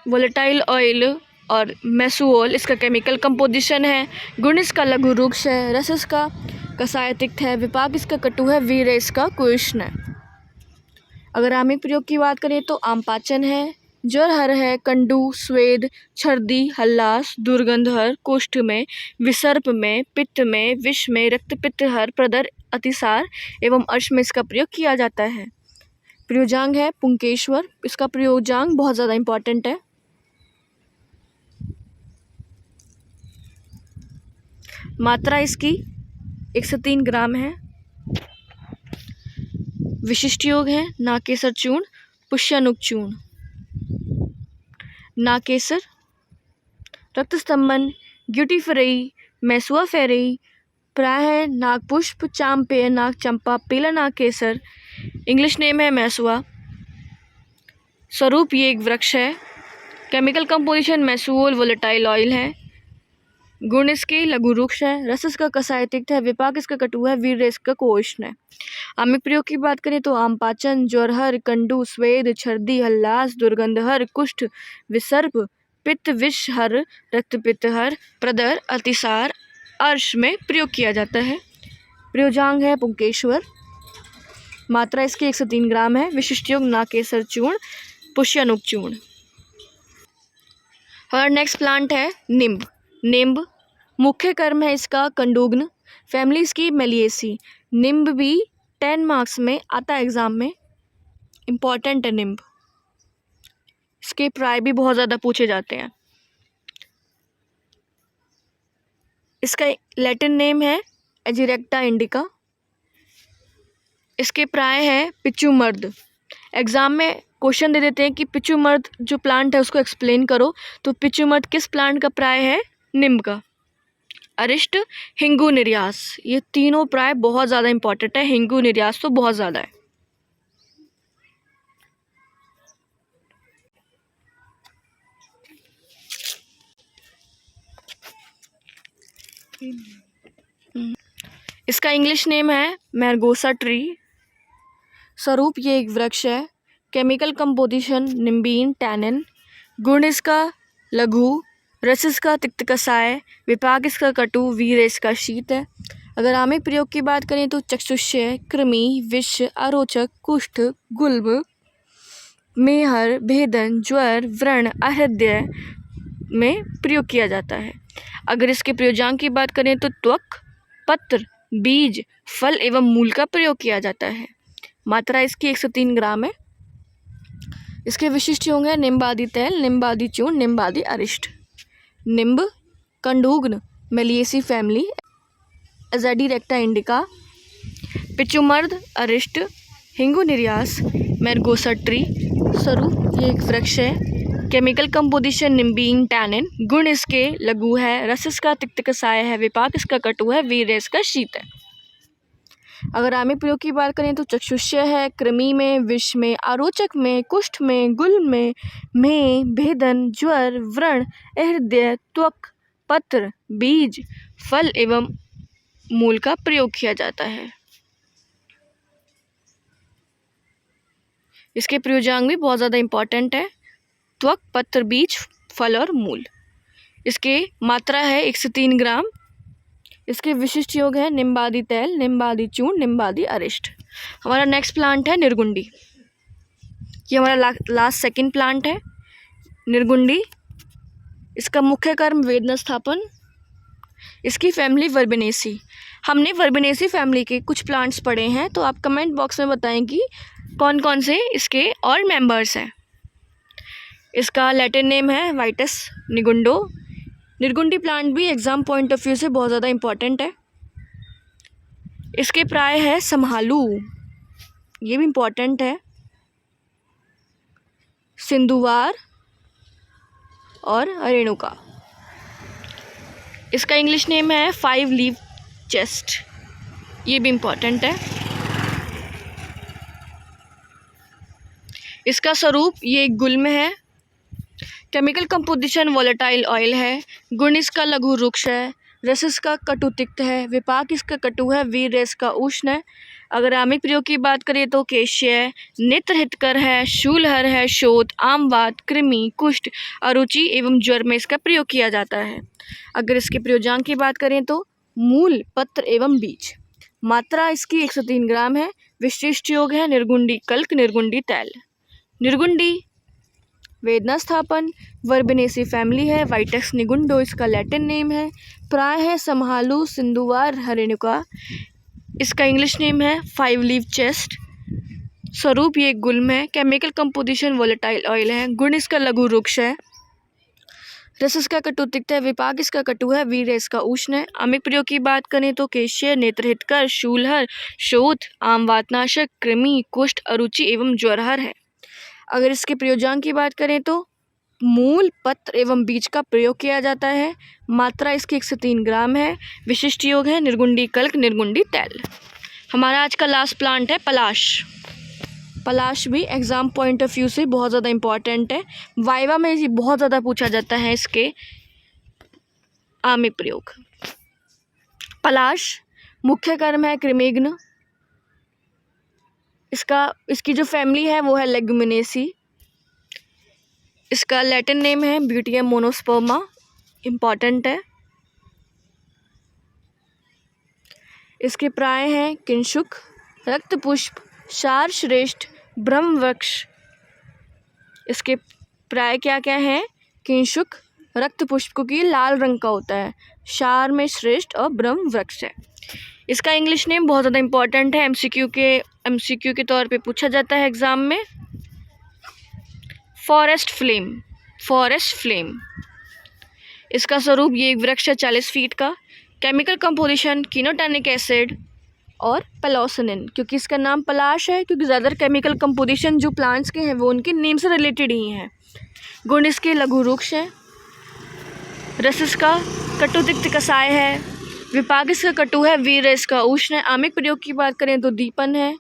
वोलेटाइल ऑयल और मैसुओल इसका केमिकल कंपोजिशन है। गुण इसका लघु रुक्ष है। रस इसका कसाय तिक्त है। विपाक इसका कटु है। वीर्य इसका कुष्ण है। अगर आमिक प्रयोग की बात करें तो आमपाचन है, ज्वरहर है, कंडू, स्वेद, छर्दी, हल्लास, दुर्गंधहर, कोष्ठ में, विसर्प में, पित्त में, विष में, रक्तपित्तहर, प्रदर, अतिसार एवं अर्श में इसका प्रयोग किया जाता है। प्रयोजांग है पुंकेश्वर। इसका प्रयोजांग बहुत ज़्यादा इंपॉर्टेंट है। मात्रा इसकी 1 से 3 ग्राम है। विशिष्ट योग है नागकेसर चूर्ण, पुष्यानुग चूर्ण। नागकेसर रक्त स्तंभन, ग्यूटीफेरेई, मैसुआ फेरेई। प्राय है नागपुष्प, चांपेय, नाग चंपा, पीला नागकेसर। इंग्लिश नेम है मैसुआ। स्वरूप ये एक वृक्ष है। केमिकल कंपोजिशन मैसुओल वोलेटाइल ऑयल है। गुण इसके लघु रुक्ष है। रस इसका कसाय तिक्त है। विपाक इसका कटु है। वीर्य इसका कोष्ण है। आमिक प्रयोग की बात करें तो आमपाचन, ज्वरहर, कंडू, स्वेद, छर्दी, हल्लास, दुर्गंधहर, कुष्ठ, विसर्प, पित्त, विषहर, रक्तपित्तहर, प्रदर, अतिसार, अर्श में प्रयोग किया जाता है। प्रयोजांग है पुंकेश्वर। मात्रा इसकी 1 से 3 ग्राम है। विशिष्ट योग नागकेसर चूर्ण, पुष्यानुग चूर्ण। और नेक्स्ट प्लांट है निम्ब। निम्ब मुख्य कर्म है इसका कंडूग्न। फैमिली इसकी मेलिएसी। निम्ब भी 10 मार्क्स में आता है एग्जाम में, इम्पॉर्टेंट है निम्ब। इसके प्राय भी बहुत ज़्यादा पूछे जाते हैं। इसका लैटिन नेम है एजिरेक्टा इंडिका। इसके प्राय है पिचुमर्द। एग्जाम में क्वेश्चन दे देते हैं कि पिचुमर्द जो प्लांट है उसको एक्सप्लेन करो, तो पिचुमर्द किस प्लांट का प्राय है? निम्ब का। अरिष्ट, हिंगू, निर्यास, ये तीनों प्राय बहुत ज़्यादा इंपॉर्टेंट है। हिंगू, निर्यास तो बहुत ज़्यादा है। इसका इंग्लिश नेम है मैरगोसा ट्री। स्वरूप ये एक वृक्ष है। Chemical composition nimbin, tannin. गुण इसका लघु, रस इसका तिक्त कसाय, विपाक इसका कटु, वीर्य इसका शीत है। अगर आमिक प्रयोग की बात करें तो चक्षुष्य, कृमि, विष, अरोचक, कुष्ठ, गुल्ब, मेहर, भेदन, ज्वर, व्रण, आहृदय में प्रयोग किया जाता है। अगर इसके प्रयोजांग की बात करें तो त्वक, पत्र, बीज, फल एवं मूल का प्रयोग किया जाता है। मात्रा इसकी 1 से 3 ग्राम है। इसके विशिष्ट योग है निम्बादि तैल, निम्बादि चूर्ण, निम्बादि अरिष्ट। निम्ब कंडूग्न मेलिएसी फैमिली, एजिरेक्टा इंडिका। पिचुमर्द अरिष्ट, हिंगू निर्यास, मैरगोसा ट्री। स्वरूप ये एक वृक्ष है। Chemical composition nimbin, tannin. गुण इसके लघु है, रस इसका तिक्त कसाय है, विपाक इसका कटु है, वीर्य इसका शीत है। अगर आमिक प्रयोग की बात करें तो चक्षुष्य है, कृमि में, विष में, आरोचक में, कुष्ठ में, गुल्म में, भेदन, ज्वर, व्रण, हृदय, त्वक, पत्र, बीज, फल एवं मूल का प्रयोग किया जाता है। इसके प्रयोजांग भी बहुत ज़्यादा इंपॉर्टेंट है। त्वक, पत्र, बीज, फल और मूल। इसके मात्रा है 1 से 3 ग्राम। इसके विशिष्ट योग है निम्बादि तैल, निम्बादि चूर्ण, निम्बादि अरिष्ट। हमारा नेक्स्ट प्लांट है निर्गुंडी। ये हमारा लास्ट सेकंड प्लांट है निर्गुंडी। इसका मुख्य कर्म वेदना स्थापन। इसकी फैमिली वर्बेनेसी। हमने वर्बेनेसी फैमिली के कुछ प्लांट्स पढ़े हैं, तो आप कमेंट बॉक्स में बताएं कि कौन कौन से इसके और मेंबर्स हैं। इसका लैटिन नेम है वाइटस निगुंडो। निरगुंडी प्लांट भी एग्ज़ाम पॉइंट ऑफ व्यू से बहुत ज़्यादा इम्पॉर्टेंट है। इसके प्राय है संभालू, ये भी इम्पॉर्टेंट है, सिंधुवार और रेणुका। इसका इंग्लिश नेम है 5 लीव चेस्ट, ये भी इम्पॉर्टेंट है। इसका स्वरूप ये एक गुल्म है। केमिकल कंपोजिशन वोलेटाइल ऑयल है। गुण इसका लघु रुक्ष है। रस इसका कटु तिक्त है। विपाक इसका कटु है। वीर इसका उष्ण है। अगर आमिक प्रयोग की बात करें तो केश्य है, नेत्रहितकर है, शूलहर है, शोथ, आमवात, कृमि, कुष्ठ, अरुचि एवं ज्वर में इसका प्रयोग किया जाता है। अगर इसके प्रयोजांक की बात करें तो मूल, पत्र एवं बीज। मात्रा इसकी 103 ग्राम है। विशिष्ट योग है निर्गुंडी कल्क, निर्गुंडी तैल। निर्गुंडी वेदना स्थापन, वर्बेनेसी फैमिली है। वाइटेक्स निगुंडो इसका लैटिन नेम है। प्राय है संभालू, सिंधुवार, रेणुका। इसका इंग्लिश नेम है 5 लीव चेस्ट। स्वरूप ये गुल्म है। केमिकल कंपोजिशन वोलेटाइल ऑयल है। गुण इसका लघु रुक्ष है। रस इसका कटु तिक्त है। विपाक इसका कटु है। वीर इसका उष्ण है। आमिक प्रयोग की बात करें तो केश्य, नेत्रहितकर, शूलहर, शोथ, आमवातनाशक, कृमि, कुष्ठ, अरुचि एवं ज्वरहर है। अगर इसके प्रयोजांक की बात करें तो मूल, पत्र एवं बीज का प्रयोग किया जाता है। मात्रा इसकी 103 ग्राम है। विशिष्ट योग है निर्गुंडी कल्क, निर्गुंडी तैल। हमारा आज का लास्ट प्लांट है पलाश। पलाश भी एग्ज़ाम पॉइंट ऑफ व्यू से बहुत ज़्यादा इम्पॉर्टेंट है। वाइवा में ये बहुत ज़्यादा पूछा जाता है इसके आमिक प्रयोग। पलाश मुख्य कर्म है कृमिघ्न। इसकी जो फैमिली है वो है लेगुमिनेसी। इसका लैटिन नेम है ब्यूटियम मोनोस्पर्मा, इम्पॉर्टेंट है। इसके प्राय हैं किंशुक, रक्तपुष्प, शार श्रेष्ठ, ब्रह्मवृक्ष। इसके प्राय क्या क्या हैं? किंशुक, रक्तपुष्प क्योंकि लाल रंग का होता है, शार में श्रेष्ठ और ब्रह्मवृक्ष है। इसका इंग्लिश नेम बहुत ज़्यादा इम्पॉर्टेंट है, एमसीक्यू के तौर पे पूछा जाता है एग्ज़ाम में। Forest flame. इसका स्वरूप ये एक वृक्ष है 40 फीट का। केमिकल कंपोजिशन कीनोटैनिक एसिड और पेलोसिनिन, क्योंकि इसका नाम पलाश है क्योंकि ज़्यादातर केमिकल कंपोजिशन जो प्लांट्स के हैं वो उनके नेम से रिलेटेड ही हैं। गुण इसके लघु रुक्ष है। रस इसका कटुतिक्त कसाय है। विपाक इसका कटु है। वीर इसका उष्ण है। आमिक प्रयोग की बात करें तो दीपन है,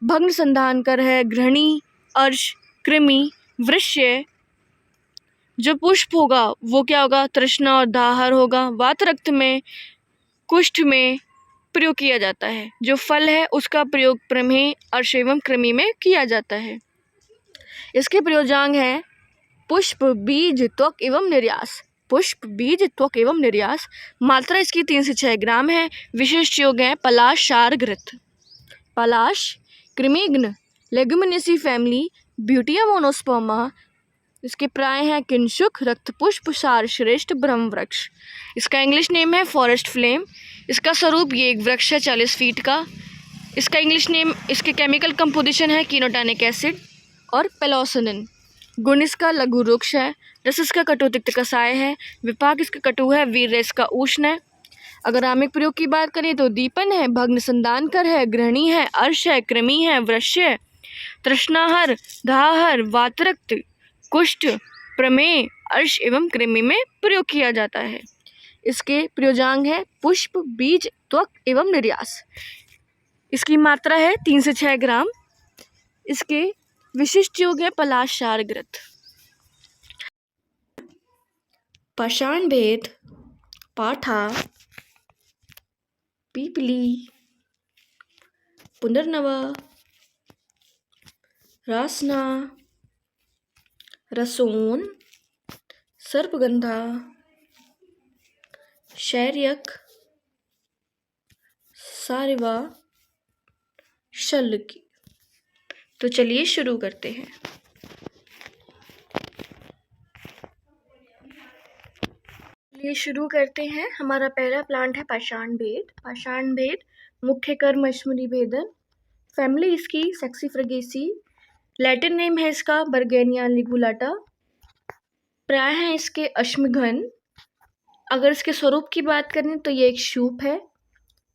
भग्न संधानकर है, घृणी, अर्श, कृमि, वृश्य। जो पुष्प होगा वो क्या होगा? तृष्णा और दाहर होगा। वात रक्त में, कुष्ठ में प्रयोग किया जाता है। जो फल है उसका प्रयोग प्रमेह, अर्श एवं कृमि में किया जाता है। इसके प्रयोजांग है पुष्प, बीज, त्वक एवं निर्यास। पुष्प, बीज, त्वक एवं निर्यास। मात्रा इसकी 3 से 6 ग्राम है। विशिष्ट योग है पलाश, शार, घृत। पलाश कृमिघ्न, लेगुमिनेसी फैमिली, ब्यूटियम मोनोस्पर्मा। इसके प्राय हैं किंशुक, रक्तपुष्प, शार श्रेष्ठ, ब्रह्मवृक्ष। इसका इंग्लिश नेम है फॉरेस्ट फ्लेम। इसका स्वरूप ये एक वृक्ष है 40 फीट का। इसका इंग्लिश नेम, इसके केमिकल कंपोजिशन है कीनोटैनिक एसिड और पेलोसिनिन। गुण इसका लघु रुक्ष है। रस इसका कटुतिक्त कसाय है। विपाक इसका कटु है। वीर इसका उष्ण है। अगर आमिक प्रयोग की बात करें तो दीपन है, भग्न संधानकर है, घृणी है, अर्श है, कृमि है, वृश्य, तृष्णाहर, दाहर, वातरक्त, कुष्ठ, प्रमेह, अर्श एवं कृमि में प्रयोग किया जाता है। इसके प्रयोजांग है पुष्प, बीज, त्वक एवं निर्यास। इसकी मात्रा है 3 से 6 ग्राम। इसके विशिष्ट योग है पलाश, शार, घृत। पाषाण भेद, पाठा, पीपली, पुनर्नवा, रासना, रसोन, सर्पगंधा, शैर्यक, सारिवा, शल्की। तो चलिए शुरू करते हैं। हमारा पहला प्लांट है पाषाण भेद। पाषाण भेद मुख्य कर्म अश्मरी भेदन। फैमिली इसकी सेक्सीफ्रगेसी। लैटिन नेम है इसका बर्गेनिया लिगुलाटा। प्राय हैं इसके अश्मघन। अगर इसके स्वरूप की बात करें तो ये एक सूप है।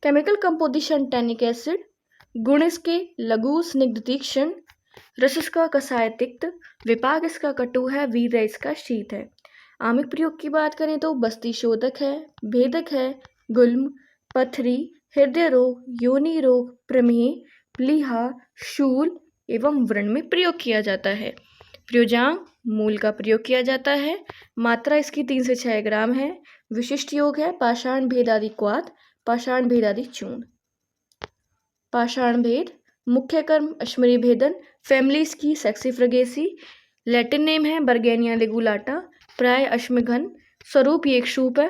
Chemical composition tannic acid. गुण इसके लघु स्निग्ध तीक्ष्ण। रस इसका कसाय तिक्त। विपाक इसका कटु है। वीर्य इसका शीत है। आमिक प्रयोग की बात करें तो बस्ती शोधक है, भेदक है, गुल्म, पथरी, हृदय रोग, योनि रोग, प्रमेह, प्लीहा, शूल एवं व्रण में प्रयोग किया जाता है। प्रयोजांग मूल का प्रयोग किया जाता है। मात्रा इसकी 3 से 6 ग्राम है। विशिष्ट योग है पाषाण भेद आदि क्वाथ, पाषाण भेद आदि चूर्ण। पाषाण भेद मुख्य कर्म अश्मरी भेदन। फैमिली इसकी सेक्सिफ्रगेसी। लैटिन नेम है बर्गेनिया लिगुलाटा। प्राय अश्मघन। स्वरूप ये एक सूप है।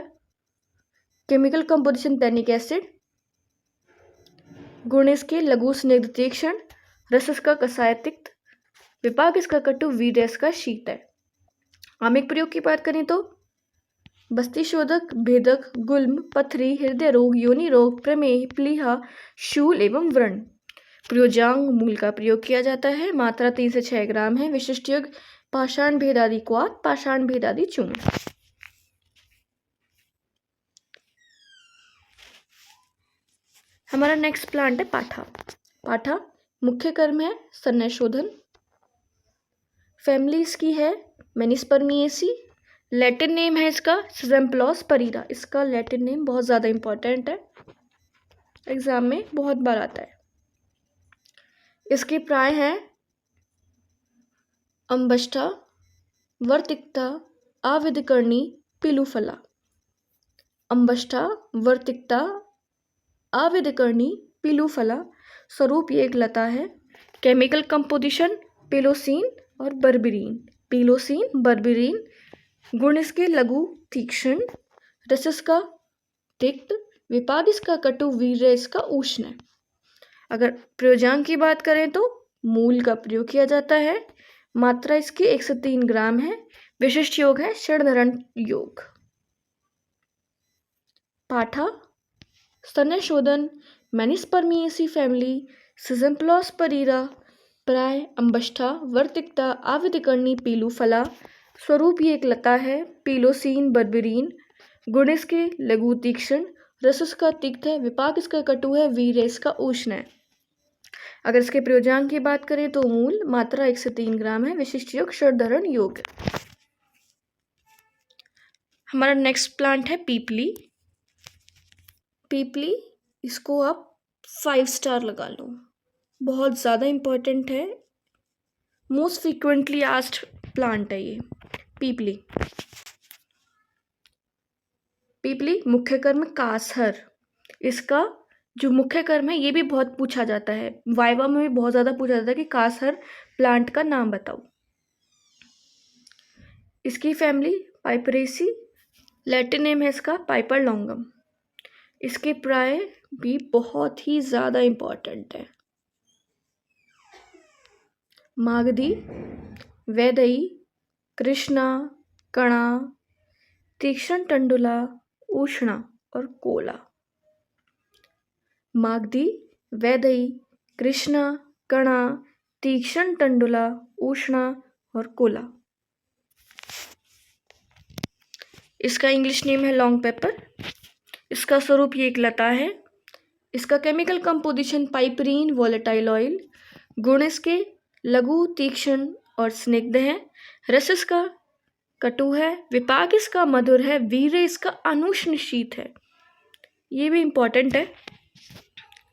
Chemical composition tannic acid. गुण इसके लघु स्निग्ध तीक्ष्ण। रस इसका कसाय तिक्त। विपाक इसका कटु। वीर्य इसका शीत है। आमिक प्रयोग की बात करें तो बस्ती शोधक, भेदक, गुल्म, पथरी, हृदय रोग, योनि रोग, प्रमेह, प्लीहा, शूल एवं व्रण। प्रयोजांग मूल का प्रयोग किया जाता है। मात्रा 3 से 6 ग्राम है। विशिष्ट योग पाषाण भेद आदि क्वाथ, पाषाण भेद आदि चूर्ण। हमारा नेक्स्ट प्लांट है पाठा। पाठा मुख्य कर्म है स्तन्य शोधन। फैमिली इसकी है मेनिस्पर्मिएसी। लैटिन नेम है इसका सिजेम्प्लोस परीरा। इसका लैटिन नेम बहुत ज़्यादा इंपॉर्टेंट है, एग्जाम में बहुत बार आता है। इसके प्राय हैं अंबष्टा, वर्तिकता, आविदकर्णी, पीलूफला। अंबष्टा, वर्तिकता, आविदकर्णी, पीलूफला। स्वरूप ये एक लता है। केमिकल कंपोजिशन पेलोसीन और बर्बेरीन। पीलोसीन, बर्बेरीन। गुण इसके लघु तीक्ष्ण। रस इसका तिक्त। विपाक इसका कटु। वीर्य इसका उष्ण है। अगर प्रयोजांग की बात करें तो मूल का प्रयोग किया जाता है। मात्रा इसकी 1 से 3 ग्राम है। विशिष्ट योग है षडधरण योग। पाठा स्तन्य शोधन, मेनिस्पर्मिएसी फैमिली, सिजेम्प्लोस परीरा। प्राय अंबष्टा, वर्तिकता, आविदकर्णी, पीलूफला। स्वरूप ये एक लता है। पीलोसीन, बर्बेरीन। गुण इसके लघु तीक्ष्ण। रस इसका तिक्त है। विपाक इसका कटु है। वीर्य इसका उष्ण है। अगर इसके प्रयोजांग की बात करें तो मूल। मात्रा 1 से 3 ग्राम है। विशिष्ट योग षडधरण योग। हमारा नेक्स्ट प्लांट है पीपली। पीपली इसको आप 5 स्टार लगा लो, बहुत ज़्यादा इम्पोर्टेंट है। मोस्ट फ्रीक्वेंटली आस्क्ड प्लांट है ये पीपली। पीपली मुख्य कर्म कासहर। इसका जो मुख्य कर्म है ये भी बहुत पूछा जाता है, वाइवा में भी बहुत ज़्यादा पूछा जाता है कि कासहर प्लांट का नाम बताओ। इसकी फैमिली पाइपरेसी। लैटिन नेम है इसका पाइपर लॉन्गम। इसके प्राय भी बहुत ही ज़्यादा इम्पॉर्टेंट है। मागधी, वैदई, कृष्णा, कणा, तीक्ष्ण टंडुला, उष्णा और कोला। मागधी, वैदई, कृष्णा, कणा, तीक्ष्ण टंडुला, उष्णा और कोला। इसका इंग्लिश नेम है लॉन्ग पेपर। इसका स्वरूप ये एक लता है। इसका chemical composition piperine volatile oil. गुण इसके लघु तीक्ष्ण और स्निग्ध है। रस इसका कटु है। विपाक इसका मधुर है। वीर्य इसका अनुष्ण शीत है। ये भी इंपॉर्टेंट है,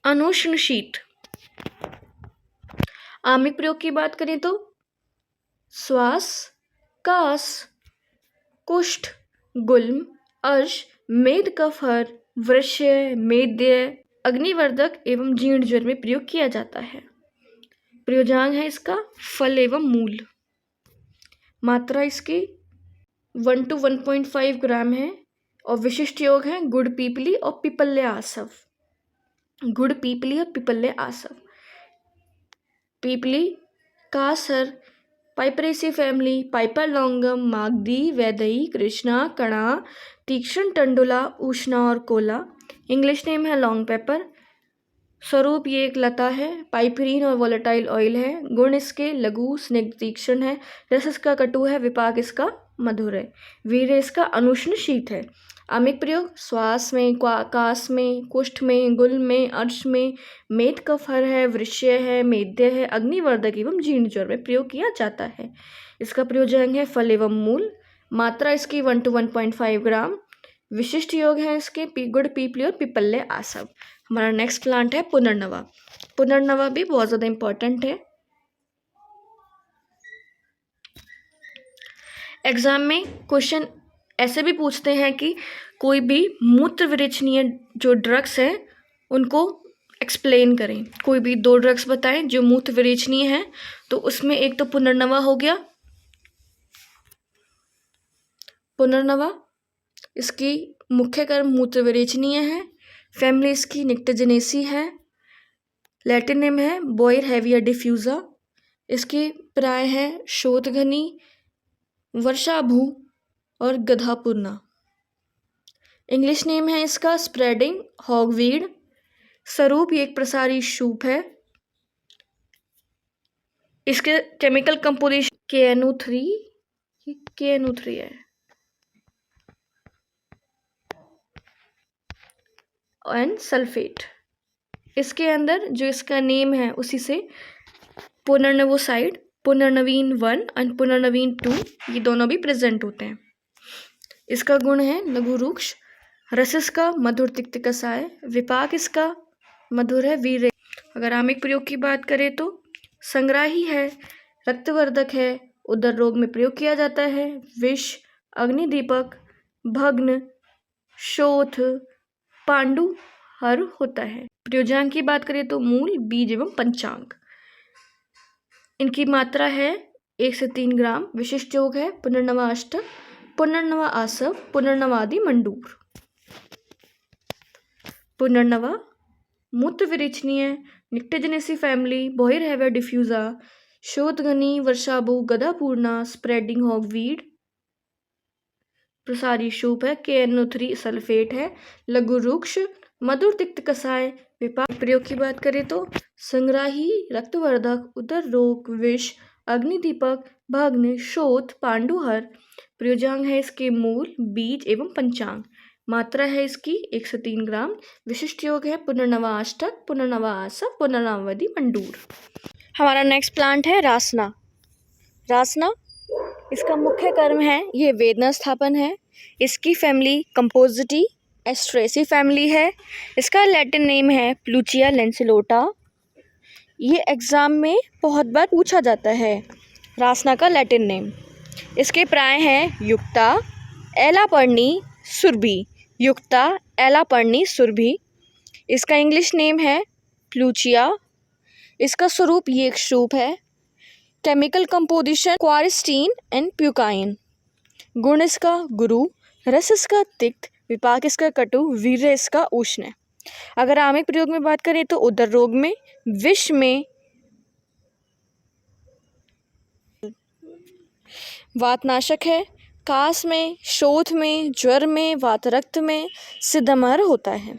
अनुष्ण शीत। आमिक प्रयोग की बात करें तो श्वास, कास, कुष्ठ, गुल्म, अर्श, मेद कफहर, वृष्य, मेद्य, अग्निवर्धक एवं जीर्ण ज्वर में प्रयोग किया जाता है। प्रयोजांग है इसका फल एवं मूल। मात्रा इसकी 1 to 1.5 ग्राम है और विशिष्ट योग है गुड़ पीपली और पिपल्य आसव। गुड़ पीपली और पिपल्य आसव। पीपली, कासर, पाइपरेसी फैमिली, पाइपर लॉन्गम, मागधी, वैदई, कृष्णा, कणा, तीक्ष्ण टंडुला, उष्णा और कोला। इंग्लिश नेम है लॉन्ग पेपर। स्वरूप ये एक लता है, पाइपरीन और वोलेटाइल ऑयल है, गुण इसके लघु स्निग्ध तीक्ष्ण है, रस इसका कटु है, विपाक इसका मधुर है, वीर्य इसका अनुष्ण शीत है। आमिक प्रयोग श्वास में, कास में, कुष्ठ में, गुल में, अर्श में, मेद कफहर है, वृश्य है, मेद्य है, अग्निवर्धक एवं जीर्ण ज्वर में प्रयोग किया जाता है। इसका प्रयोजन है फल एवं मूल। मात्रा इसकी 1 to 1.5 ग्राम। विशिष्ट योग है इसके गुड़, पीपली और पिपल्य आसव। हमारा नेक्स्ट प्लांट है पुनर्नवा। पुनर्नवा भी बहुत ज़्यादा इंपॉर्टेंट है। एग्जाम में क्वेश्चन ऐसे भी पूछते हैं कि कोई भी मूत्र विरेचनीय जो ड्रग्स हैं उनको एक्सप्लेन करें। कोई भी 2 ड्रग्स बताएं जो मूत्र विरेचनीय हैं, तो उसमें एक तो पुनर्नवा हो गया। पुनर्नवा इसकी मुख्य कर्म मूत्र विरेचनीय है, फैमिली इसकी निक्टेजेनेसी है, लैटिन नेम है बॉयर हैविया डिफ्यूजा, इसके प्राय है शोथघनी, वर्षाभू और गधापूर्णा। इंग्लिश नेम है इसका स्प्रेडिंग हॉगवीड। स्वरूप ये एक प्रसारी शूप है। इसके केमिकल कंपोजिशन KNO3 है एंड सल्फेट। इसके अंदर जो इसका नेम है उसी से पुनर्नवोसाइड, पुनर्नवीन 1 और पुनर्नवीन 2 ये दोनों भी प्रेजेंट होते हैं। इसका गुण है लघु रुक्ष, रस इसका मधुर तिक्त कसाय, विपाक इसका मधुर है, वीर्य। अगर आमिक प्रयोग की बात करें तो संग्राही है, रक्तवर्धक है, उदर रोग में प्रयोग किया जाता है, विष, अग्निदीपक, भग्न, शोथ, पांडुहर होता है। प्रयोजन की बात करें तो मूल, बीज एवं पंचांग। इनकी मात्रा है 1 से 3 ग्राम। विशिष्ट योग है पुनर्नवा अष्टक, पुनर्नवा आसव, पुनर्नवादि मंडूर। पुनर्नवा मूत्र विरेचनीय, Nyctaginaceae family, Boerhavia diffusa, शोथघनी, वर्षाभू, गधापूर्णा, स्प्रेडिंग हॉगवीड, प्रसारी शूप है, KNO3 सल्फेट है, लघु रुक्ष, मधुर तिक्त कसाय, विपाक। प्रयोग की बात करें तो संग्राही, रक्तवर्धक, उदर रोग, विष, अग्निदीपक, भग्न, शोथ, पांडुहर। प्रयोजन है इसके मूल, बीज एवं पंचांग। मात्रा है इसकी 1 से 3 ग्राम। विशिष्ट योग है पुनर्नवा अष्टक, पुनर्नवा आसव, पुनर्नवादि मंडूर। हमारा नेक्स्ट प्लांट है रासना। रासना इसका मुख्य कर्म है ये वेदना स्थापन है। इसकी फैमिली कंपोजिटी एस्ट्रेसी फैमिली है। इसका लैटिन नेम है प्लूचिया लेंसिलोटा। ये एग्ज़ाम में बहुत बार पूछा जाता है रासना का लैटिन नेम। इसके प्राय हैं युक्ता, एलापर्णी, सुरभि। युक्ता, एलापर्णी, सुरभि। इसका इंग्लिश नेम है प्लूचिया। इसका स्वरूप ये एक शूप है। Chemical composition quercetin and pucaine. गुण इसका गुरु, रस इसका तिक्त, विपाक इसका कटु, वीर्य इसका उष्ण है। अगर आमिक प्रयोग में बात करें तो उदर रोग में, विष में, वातनाशक है, कास में, शोथ में, ज्वर में, वातरक्त में, सिद्धमहर होता है।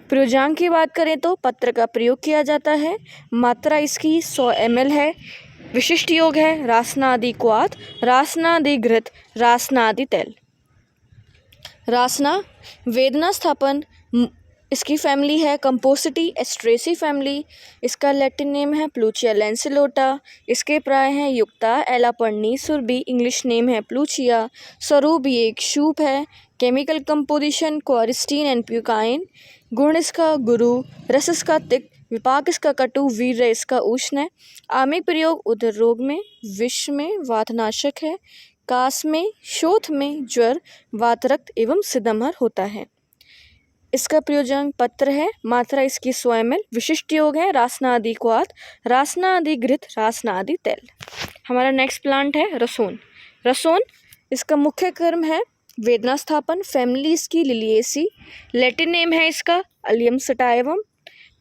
प्रयोजन की बात करें तो पत्र का प्रयोग किया जाता है। मात्रा इसकी 100 ml है। विशिष्ट योग है रासनादि क्वाथ, रासनादि घृत, रासनादि तेल। रासना वेदना स्थापन, इसकी फैमिली है कंपोसिटी एस्ट्रेसी फैमिली। इसका लैटिन नेम है प्लूचिया लेंसिलोटा। इसके प्राय हैं युक्ता, एलापर्णी, सुरभि। इंग्लिश नेम है प्लूचिया। स्वरूप ये एक शूप है। Chemical composition quercetin and pucaine. गुण इसका गुरु, रस इसका तिक्त, विपाक इसका कटु, वीर्य इसका उष्ण है। आमिक प्रयोग उदर रोग में, विष में, वातनाशक है, कास में, शोथ में, ज्वर, वातरक्त एवं सिद्धमहर होता है। इसका प्रयोजन पत्र है। मात्रा इसकी 100 ml। विशिष्ट योग है रासनादि क्वाथ, रासनादि घृत, रासनादि तेल। हमारा नेक्स्ट प्लांट है रसोन। रसोन इसका मुख्य कर्म है वेदना स्थापन। फैमिली इसकी लिलिएसी। लैटिन नेम है इसका अलियम सटाइवम।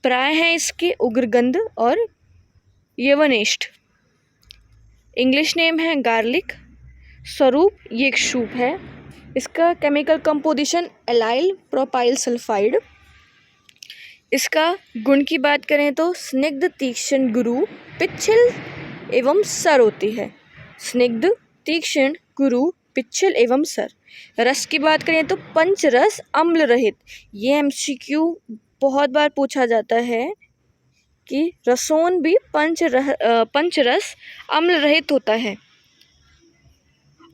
प्राय है इसके उग्रगंध और यवनेष्ठ। इंग्लिश नेम है गार्लिक। स्वरूप ये एक शूप है। इसका chemical composition allyl propyl sulphide. इसका गुण की बात करें तो स्निग्ध तीक्ष्ण गुरु पिच्छल एवं सर होती है। स्निग्ध तीक्ष्ण गुरु पिच्छल एवं सर। रस की बात करें तो पंचरस अम्ल रहित। ये एमसीक्यू बहुत बार पूछा जाता है कि रसोन भी पंचरस अम्ल रहित होता है।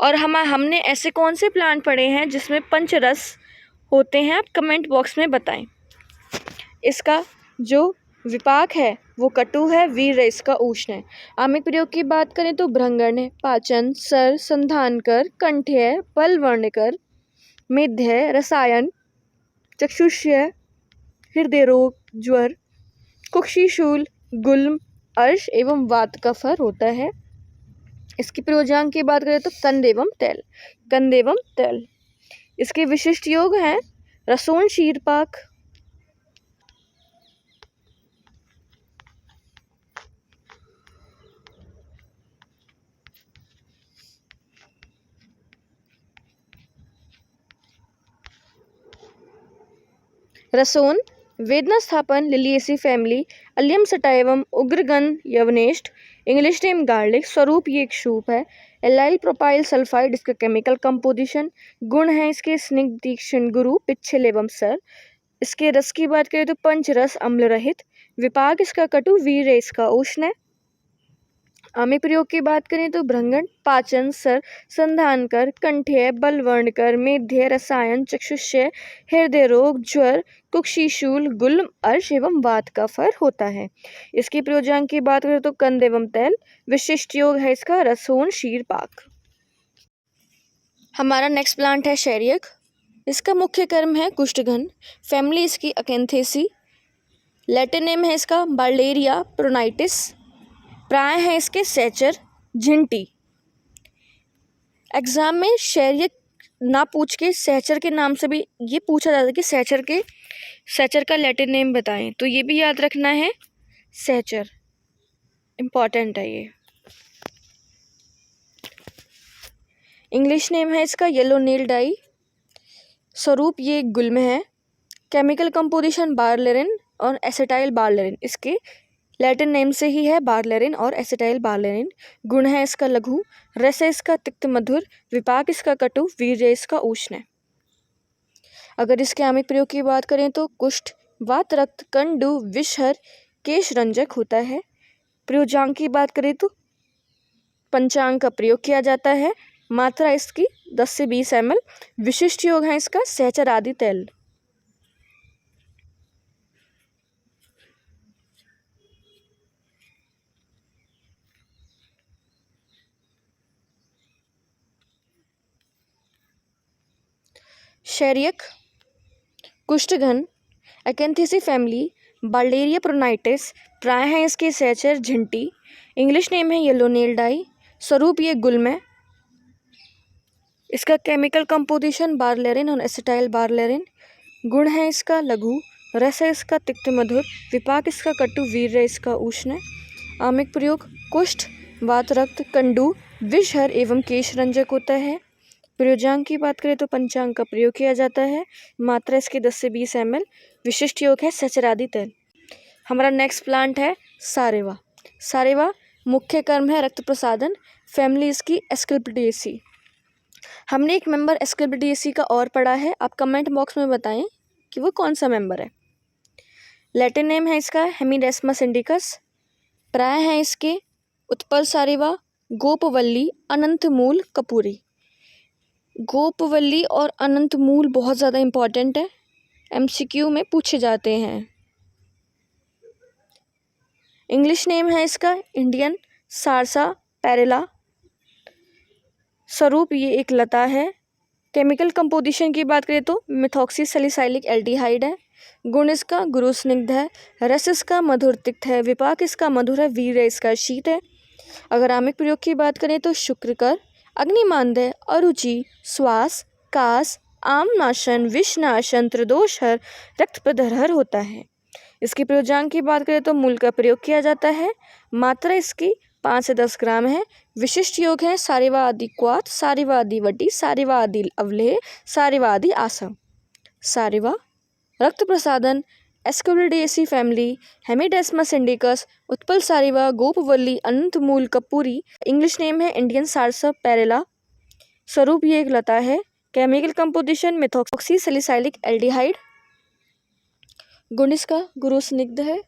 और हमने ऐसे कौन से प्लांट पढ़े हैं जिसमें पंचरस होते हैं, आप कमेंट बॉक्स में बताएं। इसका जो विपाक है वो कटु है, वीर इसका उष्ण है। आमिक प्रयोग की बात करें तो भृंगण है, पाचन, सर, संधानकर, कंठ्य, बलवर्णकर, मेध्य, रसायन, चक्षुष्य, हृदय रोग, ज्वर, कुक्षिशूल, गुल्म, अर्श एवं वात का फर होता है। इसकी प्रयोजन की बात करें तो कंद एवं तेल। कंद एवं तेल। इसके विशिष्ट योग हैं रसोन शीरपाक, रसोन, वेदना स्थापन, लिलिएसी फैमिली, अलियम सटाइवम, उग्रगंध, यवनेष्ठ, इंग्लिश नेम गार्लिक। स्वरूप ये एक सूप है। एलाइल प्रोपाइल सल्फाइड इसका केमिकल कंपोजिशन। गुण है इसके स्निग्ध तीक्ष्ण गुरु पिच्छल एवं सर। इसके रस की बात करें तो पंचरस अम्ल रहित। विपाक इसका कटु, वीर इसका उष्ण है। आमिक प्रयोग की बात करें तो भृंगण, पाचन, सर, संधानकर, कंठ्य, बलवर्णकर, मेध्य, रसायन, चक्षुष्य, हृदय रोग, ज्वर, कुक्षिशूल, गुल्म, अर्श एवं वात का फर होता है। इसकी प्रयोजन की बात करें तो कंद एवं तेल। विशिष्ट योग है इसका रसोन शीरपाक। हमारा नेक्स्ट प्लांट है शैरियक। इसका मुख्य कर्म है कुष्ठघन। फैमिली इसकी अकेंथेसी। लैटिन नेम है इसका बार्लेरिया प्रोनाइटिस। प्राय है इसके सहचर, झिंटी। एग्जाम में शैरियक ना पूछ के सहचर के नाम से भी ये पूछा जाता है कि सहचर का लैटिन नेम बताएं, तो ये भी याद रखना है, सहचर इम्पॉर्टेंट है ये। इंग्लिश नेम है इसका येलो नील डाई। स्वरूप ये गुल्म है। केमिकल कंपोजिशन बारलेरिन और एसिटाइल बारलेरिन। इसके लैटिन नेम से ही है बारलेरिन और एसिटाइल बारलेरिन। गुण है इसका लघु। रस इसका तिक्त मधुर। विपाक इसका कटु, वीर्य इसका उष्ण है। अगर इसके आमिक प्रयोग की बात करें तो कुष्ठ, वात, रक्त, कंडु, विषहर, केश रंजक होता है। प्रयोजांग की बात करें तो पंचांग का प्रयोग किया जाता है। मात्रा इसकी 10 से 20 ml। विशिष्ट योग है इसका सहचर आदि तेल। शैरियक, कुष्ठघन, अकेंथेसी फैमिली, बार्लेरिया प्रोनाइटिस। प्राय है इसके सहचर, झिंटी। इंग्लिश नेम है येलो नील डाई। स्वरूप ये गुल्म है। इसका केमिकल कंपोजिशन बारलेरिन और एसिटाइल बारलेरिन। गुण है इसका लघु। रस है इसका तिक्त मधुर। विपाक इसका कटु, वीर्य इसका उष्ण है। आमिक प्रयोग कुष्ठ, वात, रक्त, कंडु, विषहर एवं केश रंजक होता है। प्रयोजांग की बात करें तो पंचांग का प्रयोग किया जाता है। मात्रा इसकी 10 से 20 ml। विशिष्ट योग है सहचरादि तेल। हमारा नेक्स्ट प्लांट है सारेवा। सारेवा मुख्य कर्म है रक्त प्रसादन। फैमिली इसकी एस्क्लेपिडिएसी। हमने एक मेंबर एस्क्लेपिडिएसी का और पढ़ा है, आप कमेंट बॉक्स में बताएं कि वो कौन सा मेंबर है। लैटिन नेम है इसका हेमिडेस्मस इंडिकस। प्राय है इसके उत्पल सारेवा, गोपवल्ली, अनंतमूल, कपूरी। गोपवल्ली और अनंतमूल बहुत ज़्यादा इम्पॉर्टेंट है, एमसीक्यू में पूछे जाते हैं। इंग्लिश नेम है इसका इंडियन सारसा पैरेला। स्वरूप ये एक लता है। केमिकल कंपोजिशन की बात करें तो मिथॉक्सी सैलिसाइलिक एल्डिहाइड है। गुण इसका गुरु स्निग्ध है। रस इसका मधुर तिक्त है। विपाक इसका मधुर है। वीर्य इसका शीत है। अगर आमिक प्रयोग की बात करें तो शुक्रकर, अग्निमांद्य, अरुचि, श्वास, कास, आमनाशन, विषनाशन, त्रिदोषहर, रक्त प्रदहर होता है। इसकी प्रयोजांग की बात करें तो मूल का प्रयोग किया जाता है। मात्रा इसकी 5 से 10 ग्राम है। विशिष्ट योग है सारेवा आदि क्वाथ, सारेवा आदि वटी, सारेवा आदि अवलेह, सारेवा आदि आसम। सारेवा रक्त प्रसादन, एस्कुलिडेसी फैमिली, हेमिडेस्मस इंडिकस, उत्पल सारिवा, गोपवल्ली, अनंतमूल कपूरी। इंग्लिश नेम है इंडियन सारसा पेरेला। स्वरूप ये एक लता है। Chemical composition methoxy salicylic aldehyde. गुण इसका गुरु स्निग्ध है।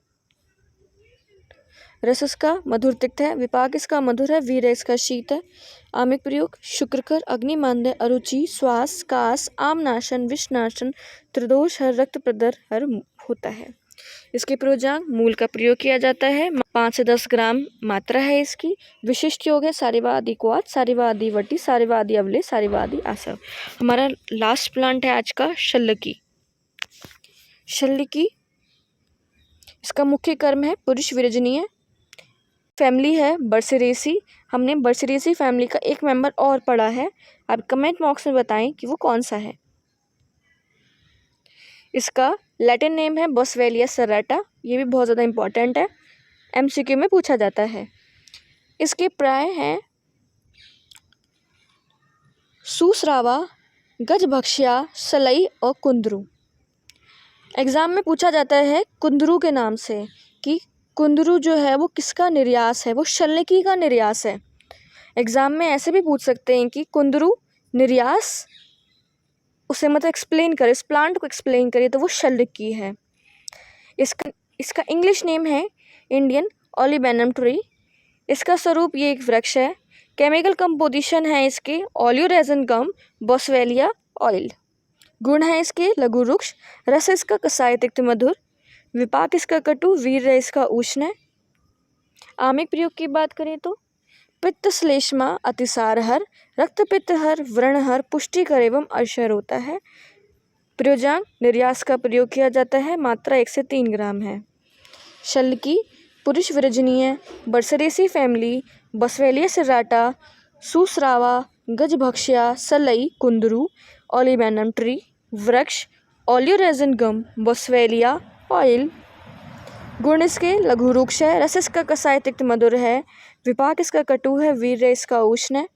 रस इसका मधुर तिक्त है। विपाक इसका मधुर है। वीर इसका शीत है। आमिक प्रयोग शुक्रकर, अग्निमांद्य, अरुचि, श्वास, कास, आमनाशन, विषनाशन, त्रिदोष हर, रक्त प्रदर हर होता है। इसके प्रयोजन मूल का प्रयोग किया जाता है। 5 से 10 ग्राम मात्रा है इसकी। विशिष्ट योग है सारिवादी क्वाथ, सारिवादी वटी, सारिवादी अवले, सारिवादी आसव। हमारा लास्ट प्लांट है आज का शल्यकी। शल्यकी इसका मुख्य कर्म है पुरुष विरजनीय। फैमिली है बर्सेरेसी। हमने बर्सेरेसी फैमिली का एक मेंबर और पढ़ा है। आप कमेंट बॉक्स में बताएं कि वो कौन सा है। इसका लैटिन नेम है बॉस्वेलिया सर्राटा। ये भी बहुत ज़्यादा इम्पॉर्टेंट है, एमसीक्यू में पूछा जाता है। इसके प्राय हैं सुसरावा, गजभक्ष्या, सलई और कुंदरू। एग्ज़ाम में पूछा जाता है कुंदरू के नाम से कि कुंदरू जो है वो किसका निर्यास है, वो शल्यकी का निर्यास है। एग्ज़ाम में ऐसे भी पूछ सकते हैं कि कुंदरू निर्यास, उसे मतलब एक्सप्लेन करे, इस प्लांट को एक्सप्लेन करे, तो वो शल्यकी है। इसका इंग्लिश नेम है इंडियन ओलिबेनम ट्री। इसका स्वरूप ये एक वृक्ष है। केमिकल कंपोजिशन है इसके ओलियोरेजिन गम, बॉस्वेलिया ऑयल। गुण है इसके लघु वृक्ष। रस इसका कसाय तिक्त मधुर। विपाक इसका कटु, वीर इसका उष्ण है। आमिक प्रयोग की बात करें तो पित्त श्लेष्मा अतिसारहर, रक्त पित्तहर, व्रणहर, पुष्टिकर एवं अर्शर होता है। प्रयोजन निर्यास का प्रयोग किया जाता है। मात्रा 1 से 3 ग्राम है। शल्यकी पुरुष विरजनीय, बर्सेरेसी फैमिली, बॉस्वेलिया सर्राटा, सुसरावा, गजभक्ष्या, सलई, कुंदरू, ओलिबेनम ट्री, वृक्ष, ओलियोरेजिन गम, बॉस्वेलिया ऑयल। गुण इसके लघु वृक्ष है। रस इसका कसाय तिक्त मधुर है। विपाक इसका कटु है। वीर्य इसका उष्ण है।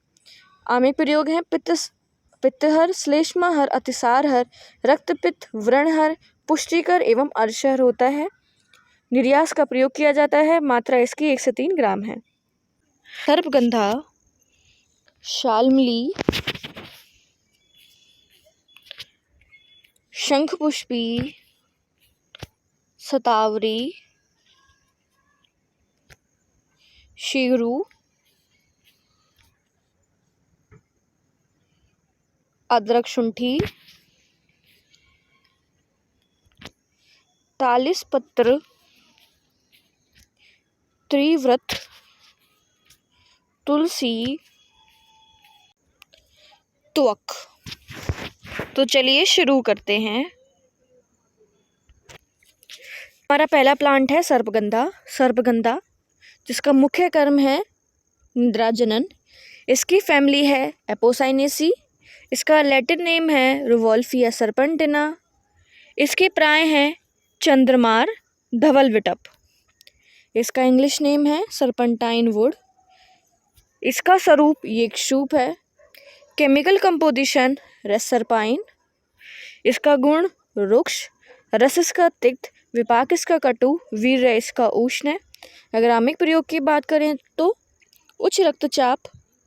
आमिक प्रयोग है पित्तहर, श्लेष्माहर, अतिसारहर, रक्तपित्त, व्रणहर, पुष्टिकर एवं अर्शहर होता है। निर्यास का प्रयोग किया जाता है। मात्रा इसकी 1 से 3 ग्राम है। सर्पगंधा, शाल्मली, शंखपुष्पी, सतावरी, शीरू, अदरक शुंठी, तालिसपत्र, त्रिव्रत, तुलसी, त्वक। तो चलिए शुरू करते हैं। हमारा पहला प्लांट है सर्पगंधा। सर्पगंधा जिसका मुख्य कर्म है निद्रा जनन। इसकी फैमिली है एपोसाइनेसी। इसका लैटिन नेम है रुवोल्फिया सर्पेंटिना। इसके प्राय हैं चंद्रमार, धवल विटप। इसका इंग्लिश नेम है सर्पेंटाइन वुड। इसका स्वरूप ये एक शुभ है। Chemical composition reserpine. इसका गुण रुक्ष। रस इसका तिक्त, विपाक इसका कटु, वीर्य इसका उष्ण है। अगर आमिक प्रयोग की बात करें तो उच्च रक्तचाप,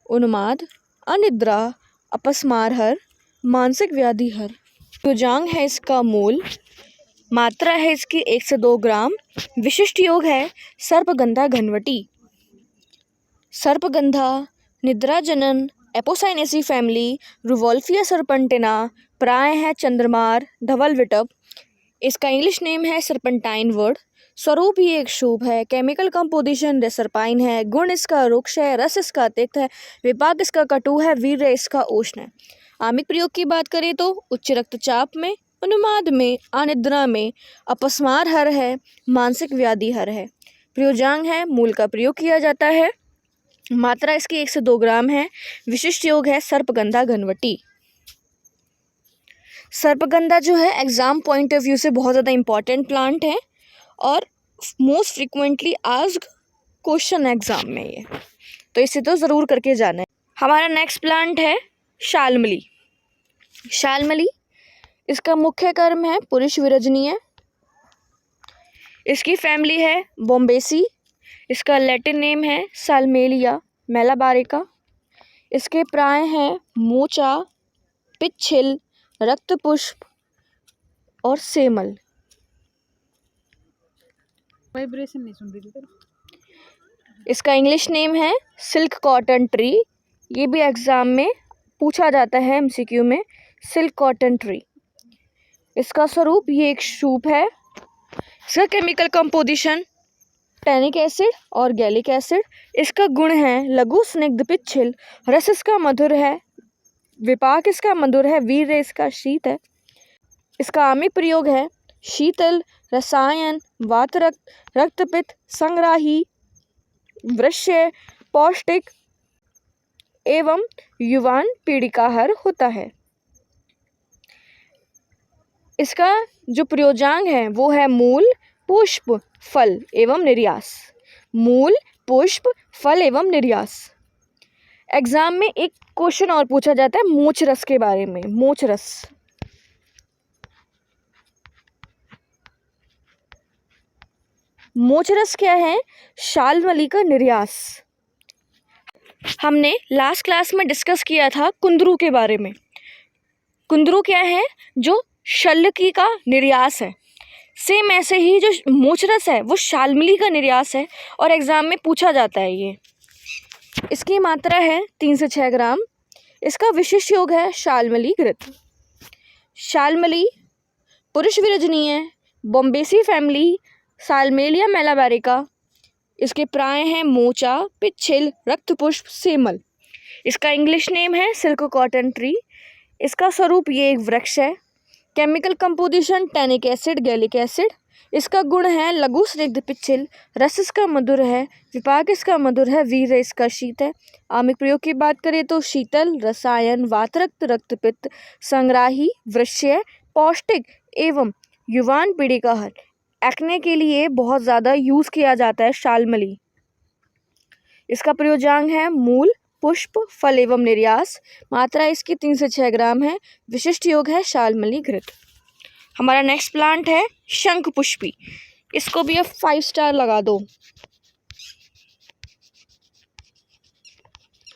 उन्माद, अनिद्रा, अपस्मारहर, मानसिक व्याधिहर। योजांग है इसका मूल। मात्रा है इसकी 1 से 2 ग्राम। विशिष्ट योग है सर्पगंधा घनवटी। सर्पगंधा निद्रा जनन, एपोसाइनेसी फैमिली, रुवोल्फिया सर्पेंटिना। प्राय है चंद्रमार, धवल विटप। इसका इंग्लिश नेम है सर्पेंटाइन वुड। स्वरूप ही एक शुभ है। केमिकल कंपोजिशन रेसरपाइन है। गुण इसका रुक्ष है। रस इसका तिक्त है। विपाक इसका कटु है। वीर्य इसका उष्ण है। आमिक प्रयोग की बात करें तो उच्च रक्तचाप में, उन्माद में, अनिद्रा में, अपस्मारहर है, मानसिक व्याधिहर है। प्रयोजांग है, मूल का प्रयोग किया जाता है। मात्रा इसकी 1 से 2 ग्राम है। विशिष्ट योग है सर्पगंधा घनवटी। सर्पगंधा जो है एग्जाम पॉइंट ऑफ व्यू से बहुत ज़्यादा इंपॉर्टेंट प्लांट है और most frequently asked question exam में ये, तो इसे तो ज़रूर करके जाना है। हमारा नेक्स्ट प्लांट है शाल्मली। शाल्मली इसका मुख्य कर्म है पुरुष विरजनीय। इसकी फैमिली है बॉम्बेसी। इसका लैटिन नेम है साल्मेलिया मेलाबारिका। इसके प्राय हैं मोचा, पिच्छिल, रक्तपुष्प और सेमल। वाइब्रेशन नहीं सुन रही थी। इसका इंग्लिश नेम है सिल्क कॉटन ट्री। ये भी एग्ज़ाम में पूछा जाता है एमसीक्यू में, सिल्क कॉटन ट्री। इसका स्वरूप ये एक सूप है। इसका केमिकल कंपोजिशन टैनिक एसिड और गैलिक एसिड। इसका गुण है लघु स्निग्ध पिच्छिल। रस इसका मधुर है, विपाक इसका मधुर है, वीर्य इसका शीत है। इसका आमिक प्रयोग है शीतल, रसायन, वातरक्त, रक्तपित्त, संग्राही, वृश्य, पौष्टिक एवं युवान पीड़िकाहार होता है। इसका जो प्रयोजांग है वो है मूल, पुष्प, फल एवं निर्यास। मूल, पुष्प, फल एवं निर्यास। एग्जाम में एक क्वेश्चन और पूछा जाता है मोच रस के बारे में। मोच रस मोचरस क्या है? शाल्मली का निर्यास। हमने लास्ट क्लास में डिस्कस किया था कुंदरू के बारे में। कुंदरू क्या है? जो शल्की का निर्यास है। सेम ऐसे ही जो मोचरस है वो शाल्मली का निर्यास है और एग्ज़ाम में पूछा जाता है ये। इसकी मात्रा है 3 से 6 ग्राम। इसका विशिष्ट योग है शाल्मली घृत। शाल्मली पुरुष विरजनीय, बॉम्बेसी फैमिली, साल्मेलिया मेलाबारिका। इसके प्राय हैं मोचा, पिच्छिल, रक्तपुष्प, सेमल। इसका इंग्लिश नेम है सिल्क कॉटन ट्री। इसका स्वरूप ये एक वृक्ष है। Chemical composition tannic acid, gallic acid. इसका गुण है लघु स्निग्ध पिच्छिल। रस इसका मधुर है, विपाक इसका मधुर है, वीर्य इसका शीत है। आमिक प्रयोग की बात करें तो शीतल, रसायन, वातरक्त, रक्तपित्त, संग्राही, वृश्य, पौष्टिक एवं युवान पीड़िकाहार। एक्ने के लिए बहुत ज़्यादा यूज़ किया जाता है शाल्मली। इसका प्रयोजांग है मूल, पुष्प, फल एवं निर्यास। मात्रा इसकी 3 से 6 ग्राम है। विशिष्ट योग है शाल्मली घृत। हमारा नेक्स्ट प्लांट है शंख पुष्पी। इसको भी अब 5 स्टार लगा दो।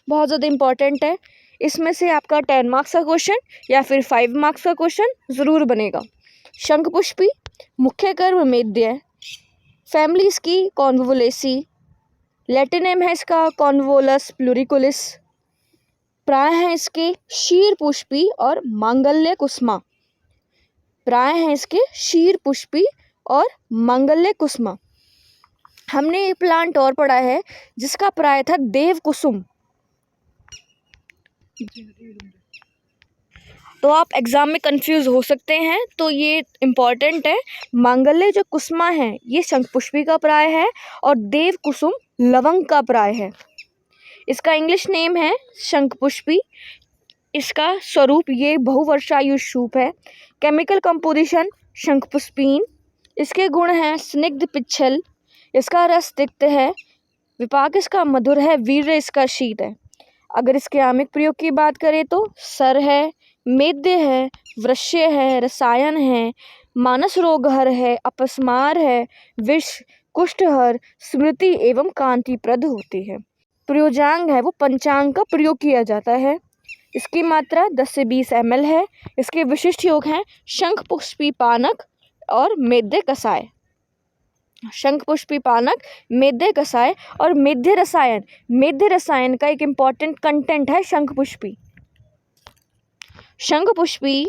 बहुत ज़्यादा इम्पॉर्टेंट है। इसमें से आपका 10 मार्क्स का क्वेश्चन या फिर 5 मार्क्स का क्वेश्चन ज़रूर बनेगा। शंख पुष्पी मुख्य कर्म मेद्य, फैमिली इसकी कॉन्वोलेसी, लैटिन नेम है इसका कॉन्वोलस प्लूरिकुलिस। प्राय हैं इसके शीर पुष्पी और मांगल्य कुसुमा। प्राय हैं इसके शीर पुष्पी और मांगल्य कुसुमा। हमने एक प्लांट और पढ़ा है जिसका प्राय था देव कुसुम। तो आप एग्ज़ाम में कंफ्यूज हो सकते हैं, तो ये इम्पॉर्टेंट है। मांगल्य जो कुसुमा है ये शंखपुष्पी का प्राय है और देव कुसुम लवंग का प्राय है। इसका इंग्लिश नेम है शंखपुष्पी। इसका स्वरूप ये बहुवर्षायु सूप है। Chemical composition shankhpushpine. इसके गुण हैं स्निग्ध पिच्छल। इसका रस तिक्त है, विपाक इसका मधुर है, वीर्य इसका शीत है। अगर इसके आमिक प्रयोग की बात करें तो सर है, मेद्य है, वृश्य है, रसायन है, मानस रोगहर है, अपस्मार है, विष, कुष्ठहर, स्मृति एवं कांतिप्रद होती है। प्रयोजांग है वो पंचांग का प्रयोग किया जाता है। इसकी मात्रा 10 से 20 ml है। इसके विशिष्ट योग हैं शंख पुष्पी पानक और मेद्य कसाय। शंख पुष्पी पानक, मेद्य कसाय और मेद्य रसायन। मेद्य रसायन का एक इम्पॉर्टेंट कंटेंट है शंख पुष्पी। शंख पुष्पी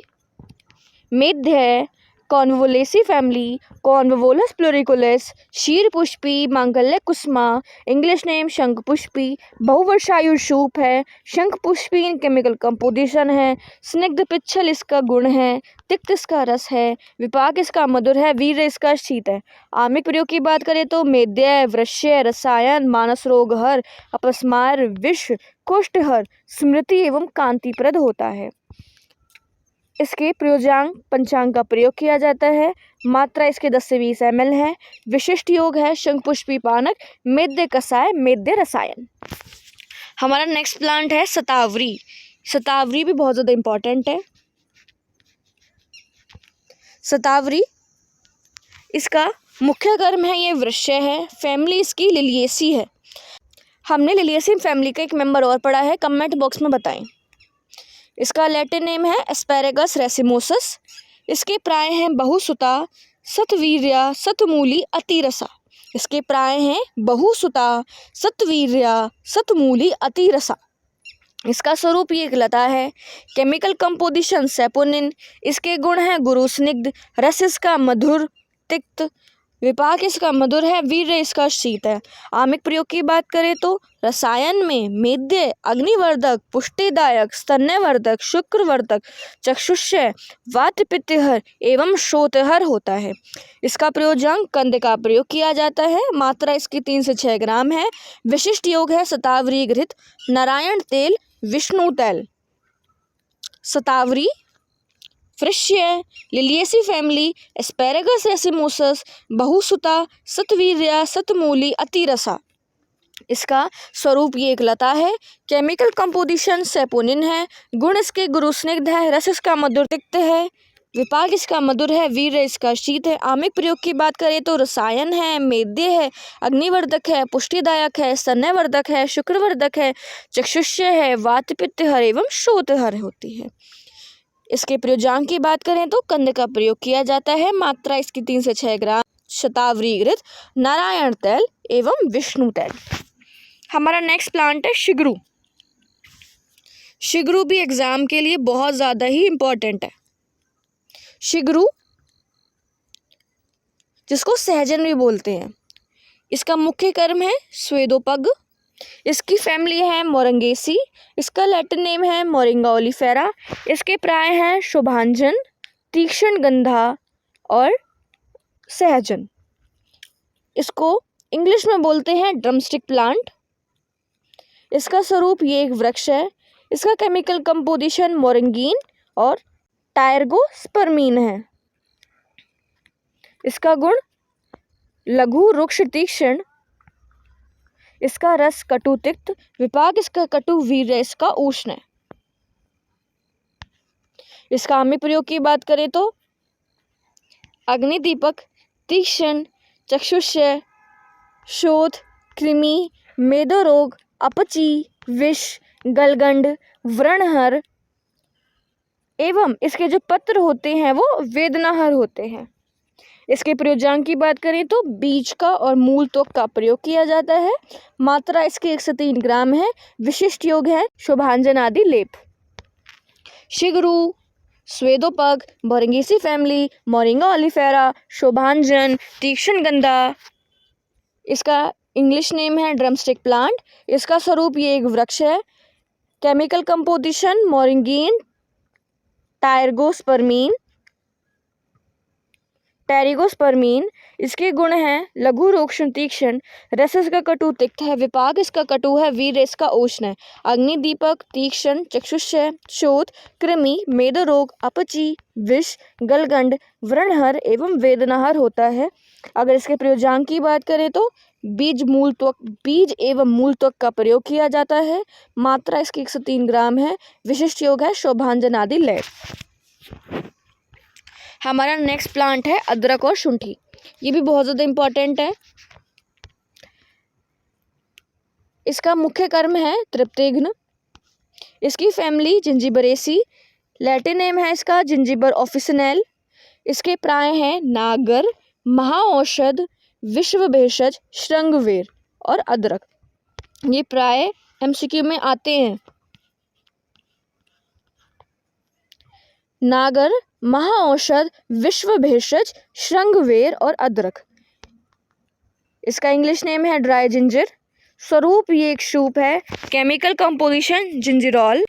मेद्य, कॉन्वोलेसी फैमिली, कॉन्वोलस प्लूरिकुलिस, शीर पुष्पी, मांगल्य कुसुमा। इंग्लिश नेम शंख पुष्पी। बहुवर्षायु सूप है। शंख पुष्पी केमिकल कंपोजिशन है। स्निग्ध पिच्छल इसका गुण है, तिक्त इसका रस है, विपाक इसका मधुर है, वीर्य इसका शीत है। आमिक प्रयोग की बात करें तो मेद्य, वृश्य, रसायन, मानस रोगहर, अपस्मार, विष, कुष्ठहर, स्मृति एवं कांतिप्रद होता है। इसके प्रयोजांग पंचांग का प्रयोग किया जाता है। मात्रा इसके 10 से 20 ml है। विशिष्ट योग है शंखपुष्पी पानक, मेद्य कसाय, मेद्य रसायन। हमारा नेक्स्ट प्लांट है शतावरी। शतावरी भी बहुत ज़्यादा इम्पॉर्टेंट है। शतावरी इसका मुख्य कर्म है ये वृक्ष है, फैमिली इसकी लिलिएसी है। हमने लिलिएसी फैमिली का एक मेंबर और पढ़ा है, कमेंट बॉक्स में बताएं। इसका लैटिन नेम है एस्पेरेगस रेसिमोसस। इसके प्राय हैं बहुसुता, सतवीर्या, सतमूली, अतिरसा। इसके प्राय हैं बहुसुता, सतवीर्या, सतमूली, अतिरसा। इसका स्वरूप ये एक लता है। Chemical composition saponin. इसके गुण हैं गुरु स्निग्ध, रस इसका मधुर तिक्त, विपाक इसका मधुर है, वीर्य इसका शीत है। आमिक प्रयोग की बात करें तो रसायन में मेद्य, अग्निवर्धक, पुष्टिदायक, स्तन्यवर्धक, शुक्रवर्धक, चक्षुष्य, वातपित्तहर एवं शोथहर होता है। इसका प्रयोजन कंद का प्रयोग किया जाता है। मात्रा इसकी 3 से 6 ग्राम है। विशिष्ट योग है शतावरी घृत, नारायण तेल, विष्णु तेल। शतावरी, वृक्ष्य, लिलिएसी फैमिली, एस्पेरेगस रेसिमोसस, बहुसुता, सतवीर्या, सतमूली, अतिरसा। इसका स्वरूप ये एक लता है। केमिकल कंपोजिशन सेपोनिन है। गुण इसके गुरु स्निग्ध है, रस इसका मधुर तिक्त है, विपाक इसका मधुर है, वीर्य इसका शीत है। आमिक प्रयोग की बात करें तो रसायन है, मेद्य है, अग्निवर्धक है, पुष्टिदायक है, स्तन्यवर्धक है, शुक्रवर्धक है, चक्षुष्य है, वातपित्तहर एवं शोथहर होती है। इसके प्रयोजन की बात करें तो कंद का प्रयोग किया जाता है। मात्रा इसकी 3 से 6 ग्राम। शतावरी घृत, नारायण तेल एवं विष्णु तेल। हमारा नेक्स्ट प्लांट है शिगरू। शिगरू भी एग्जाम के लिए बहुत ज़्यादा ही इम्पोर्टेंट है। शिगरू, जिसको सहजन भी बोलते हैं, इसका मुख्य कर्म है स्वेदोपग। इसकी फैमिली है मोरंगेसी। इसका लैटिन नेम है मोरिंगा ओलिफेरा। इसके प्राय हैं शुभांजन, तीक्ष्ण गंधा और सहजन। इसको इंग्लिश में बोलते हैं ड्रमस्टिक प्लांट। इसका स्वरूप ये एक वृक्ष है। इसका केमिकल कंपोजिशन मोरिंगीन और टायर्गोस्पर्मीन है। इसका गुण लघु, रुक्ष, तीक्ष्ण। इसका रस कटु तिक्त, विपाक इसका कटु, वीर्य इसका उष्ण है। इसका आमिक प्रयोग की बात करें तो अग्निदीपक, तीक्ष्ण, चक्षुष्य, शोथ, कृमि, मेदोरोग, अपची, विष, गलगंड, व्रणहर एवं इसके जो पत्र होते हैं वो वेदनाहर होते हैं। इसके प्रयोजन की बात करें तो बीज का और मूल त्वक का प्रयोग किया जाता है। मात्रा इसकी 1 से 3 ग्राम है। विशिष्ट योग है शुभांजन आदि लेप। शिगरू, स्वेदोपग, मोरिंगेसी फैमिली, मोरिंगा ओलिफेरा, शोभांजन, तीक्ष्ण गंधा। इसका इंग्लिश नेम है ड्रमस्टिक प्लांट। इसका स्वरूप ये एक वृक्ष है। Chemical composition moringine, pterygospermin. इसके गुण हैं लघु, रूक्ष्म, तीक्ष्ण। रस इसका कटु तिक्त है, विपाक इसका कटु है, वीर्य इसका उष्ण है। अग्निदीपक, तीक्ष्ण, चक्षुष्य, शोथ, कृमि, मेदरोग, अपची, विष, गलगंड, व्रणहर एवं वेदनाहर होता है। अगर इसके प्रयोजन की बात करें तो बीज एवं मूल त्वक का प्रयोग किया जाता है। मात्रा इसकी 1 से 3 ग्राम है। विशिष्ट योग है शोभांजन आदि लेप। हमारा नेक्स्ट प्लांट है अदरक और शुंठी। ये भी बहुत ज़्यादा इम्पोर्टेंट है। इसका मुख्य कर्म है तृप्तिघ्न। इसकी फैमिली जिंजीबरेसी। लैटिन नेम है इसका जिंजीबर ऑफिसिनेल। इसके प्राय हैं नागर, महाऔषध, विश्व भेषज, श्रृंगवेर और अदरक। ये प्राय MCQ में आते हैं। नागर, महाऔषध, विश्व भेषज, श्रृंगवेर और अदरक। इसका इंग्लिश नेम है ड्राई जिंजर। स्वरूप ये एक शूप है। Chemical composition जिंजिरॉल।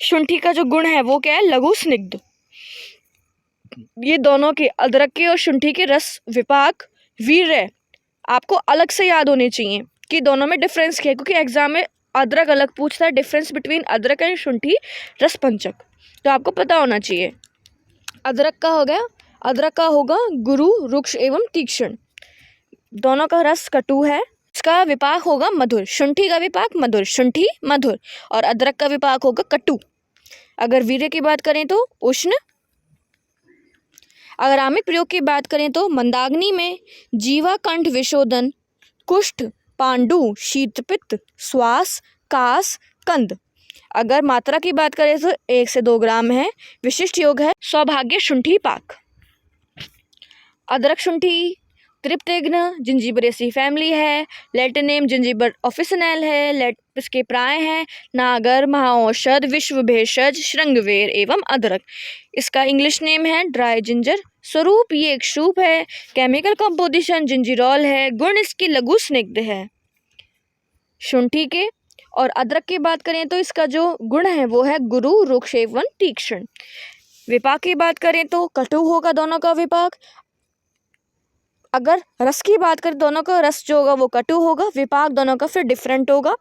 शुंठी का जो गुण है वो क्या है? लघु स्निग्ध। ये दोनों के, अदरक के और शुंठी के रस, विपाक, वीर्य आपको अलग से याद होने चाहिए कि दोनों में डिफरेंस क्या है, क्योंकि एग्जाम में अदरक अलग पूछता है। डिफरेंस बिटवीन अदरक एंड शुंठी, रस पंचक, तो आपको पता होना चाहिए। अदरक का हो गया, अदरक का होगा गुरु, रुक्ष एवं तीक्ष्ण। दोनों का रस कटु है। इसका विपाक होगा मधुर। शुंठी का विपाक मधुर, शुंठी मधुर, और अदरक का विपाक होगा कटु। अगर वीर्य की बात करें तो उष्ण। अगर आमिक प्रयोग की बात करें तो मंदाग्नि में जीवाकंठ विशोधन, कुष्ठ, पांडु, शीतपित्त, श्वास, कास, कंद। अगर मात्रा की बात करें तो 1 से 2 ग्राम है। विशिष्ट योग है सौभाग्य शुंठी पाक। अदरक शुंठी त्रिप्तेग्न जिंजीबरेसी फैमिली है। लैटिन नेम जिंजीबर ऑफिसिनल है। इसके प्राय हैं नागर, महाऔषध, विश्व भेषज, श्रृंगवेर एवं अदरक। इसका इंग्लिश नेम है ड्राई जिंजर। स्वरूप ये एक सूप है। केमिकल कंपोजिशन जिंजीरोल है। गुण इसकी लघु स्निग्ध है शुंठी के। और अदरक की बात करें तो इसका जो गुण है वो है गुरु, रुक्ष एवं तीक्ष्ण। विपाक की बात करें तो कटु होगा दोनों का विपाक। अगर रस की बात करें दोनों का रस जो होगा वो कटु होगा, विपाक दोनों का फिर डिफरेंट होगा।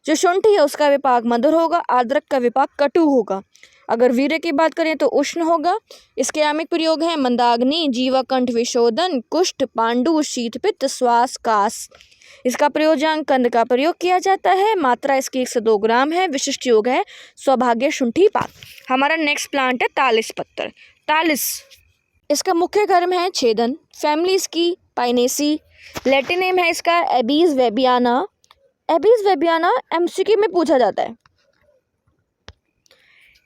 जो शुंठी है उसका विपाक मधुर होगा, अदरक का विपाक कटु होगा। अगर वीर्य की बात करें तो उष्ण होगा। इसके आमिक प्रयोग हैं मंदाग्नि, जीवाकंठ विशोधन, कुष्ठ, पांडु, शीतपित्त, श्वास, कास। इसका प्रयोजन कंद का प्रयोग किया जाता है। मात्रा इसकी 1 से 2 ग्राम है। विशिष्ट योग है सौभाग्य शुंठी पाक। हमारा नेक्स्ट प्लांट है तालिस पत्तर। तालिस इसका मुख्य कर्म है छेदन। फैमिली इसकी पाइनेसी। लैटिन नेम है इसका एबीज वेबियाना। एबीज वेबियाना एमसीक्यू में पूछा जाता है।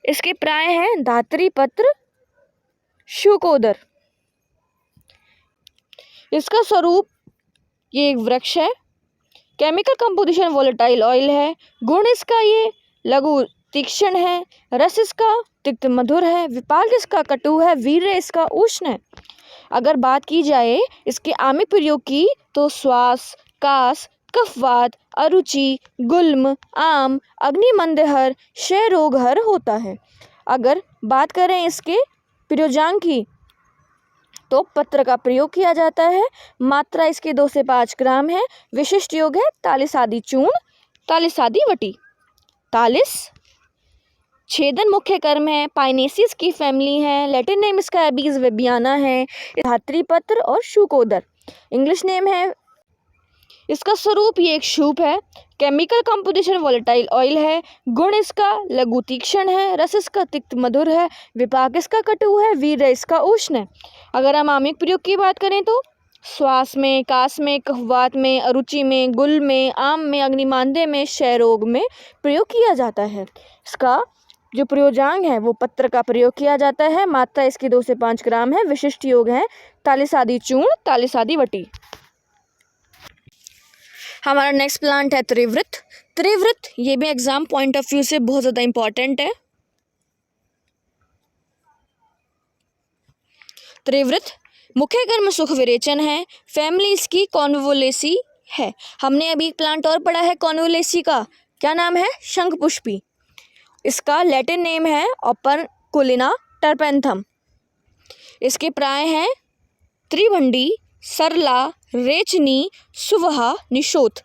इसके प्राय हैं धात्री पत्र, शुकोदर। इसका स्वरूप ये एक वृक्ष है। केमिकल कंपोजिशन वोलेटाइल ऑयल है। गुण इसका ये लघु तीक्ष्ण है। रस इसका तिक्त मधुर है। विपाक इसका कटु है। वीर्य इसका उष्ण है। अगर बात की जाए इसके आमिक प्रयोग की तो श्वास, कास, कफवात, अरुचि, गुल्म, आम, अग्निमंदहर, क्षय रोगहर होता है। अगर बात करें इसके प्रयोजांग की तो पत्र का प्रयोग किया जाता है। मात्रा इसके 2 से 5 ग्राम है। विशिष्ट योग है तालिस आदि चूर्ण, तालिस आदि वटी। तालिस छेदन मुख्य कर्म है। पाइनेसीज की फैमिली है। लैटिन नेम इसका एबीज वेबियाना है। धात्री पत्र और शुकोदर। इंग्लिश नेम है। इसका स्वरूप ये एक सूप है। केमिकल कंपोजिशन वोलेटाइल ऑयल है। गुण इसका लघु तीक्ष्ण है। रस इसका तिक्त मधुर है। विपाक इसका कटु है। वीर्य इसका उष्ण है। अगर हम आमिक प्रयोग की बात करें तो श्वास में, कास में, कफवात में, अरुचि में, गुल में, आम में, अग्निमांदे में, क्षय रोग में प्रयोग किया जाता है। इसका जो प्रयोजांग है वो पत्र का प्रयोग किया जाता है। मात्रा इसकी 2 से 5 ग्राम है। विशिष्ट योग है तालिस आदि चूर्ण, तालिस आदि वटी। हमारा नेक्स्ट प्लांट है त्रिवृत। त्रिवृत ये भी एग्जाम पॉइंट ऑफ व्यू से बहुत ज़्यादा इंपॉर्टेंट है। त्रिवृत मुख्य कर्म सुख विरेचन है। फैमिली इसकी कॉन्वोलेसी है। हमने अभी एक प्लांट और पढ़ा है कॉन्वोलेसी का, क्या नाम है? शंखपुष्पी। इसका लैटिन नेम है ओपर्कुलिना टर्पेंथम। इसके प्राय हैं त्रिभंडी, सरला, रेचनी, सुवहा, निशोथ।